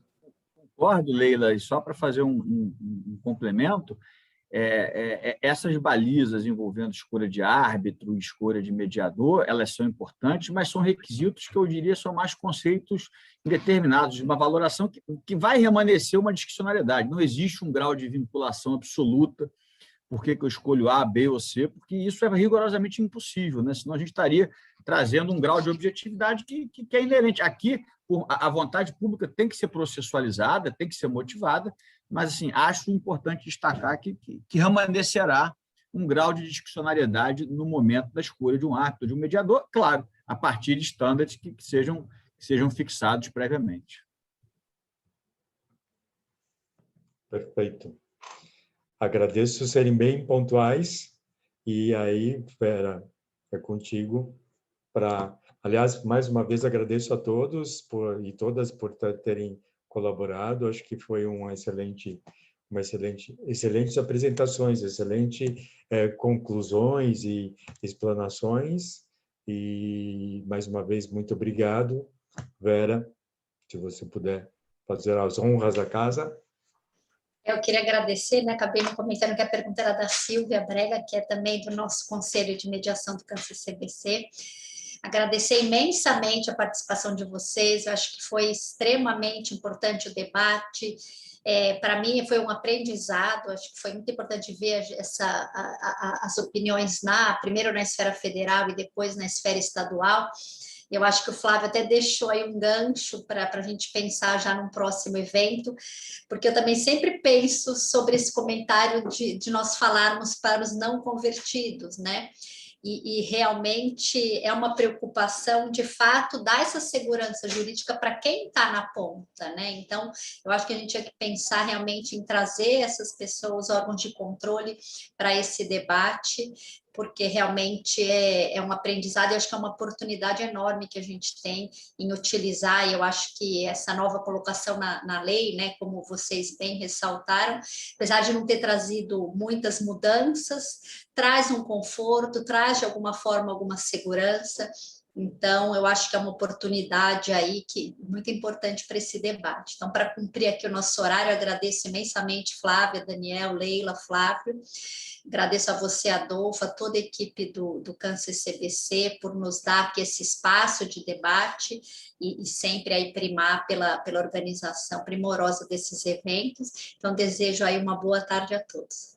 Concordo, Leila, e só para fazer um complemento, essas balizas envolvendo escolha de árbitro, escolha de mediador, elas são importantes, mas são requisitos que eu diria são mais conceitos indeterminados, de uma valoração que vai remanescer uma discricionariedade. Não existe um grau de vinculação absoluta, por que eu escolho A, B ou C, porque isso é rigorosamente impossível, né? Senão a gente estaria trazendo um grau de objetividade que é inerente. Aqui, a vontade pública tem que ser processualizada, tem que ser motivada, mas assim, acho importante destacar que remanescerá um grau de discricionariedade no momento da escolha de um árbitro, de um mediador, claro, a partir de estándares que sejam fixados previamente. Perfeito. Agradeço serem bem pontuais e aí, Vera, é contigo para... Aliás, mais uma vez agradeço a todos e todas por terem colaborado. Acho que foi excelentes apresentações, excelentes conclusões e explanações. E, mais uma vez, muito obrigado, Vera, se você puder fazer as honras da casa. Eu queria agradecer, né? Acabei me comentando que a pergunta era da Silvia Brega, que é também do nosso Conselho de Mediação do CANCR-CBC. Agradecer imensamente a participação de vocês, eu acho que foi extremamente importante o debate. Para mim foi um aprendizado, acho que foi muito importante ver as opiniões primeiro na esfera federal e depois na esfera estadual. Eu acho que o Flávio até deixou aí um gancho para a gente pensar já num próximo evento, porque eu também sempre penso sobre esse comentário de nós falarmos para os não convertidos, né? E realmente é uma preocupação, de fato, dar essa segurança jurídica para quem está na ponta, né? Então, eu acho que a gente tinha que pensar realmente em trazer essas pessoas, órgãos de controle, para esse debate, porque realmente é um aprendizado, e acho que é uma oportunidade enorme que a gente tem em utilizar, e eu acho que essa nova colocação na lei, né, como vocês bem ressaltaram, apesar de não ter trazido muitas mudanças, traz um conforto, traz de alguma forma alguma segurança. Então, eu acho que é uma oportunidade aí muito importante para esse debate. Então, para cumprir aqui o nosso horário, eu agradeço imensamente Flávia, Daniel, Leila, Flávio. Agradeço a você, Adolfo, a toda a equipe do Câncer CBC por nos dar aqui esse espaço de debate e sempre aí primar pela organização primorosa desses eventos. Então, desejo aí uma boa tarde a todos.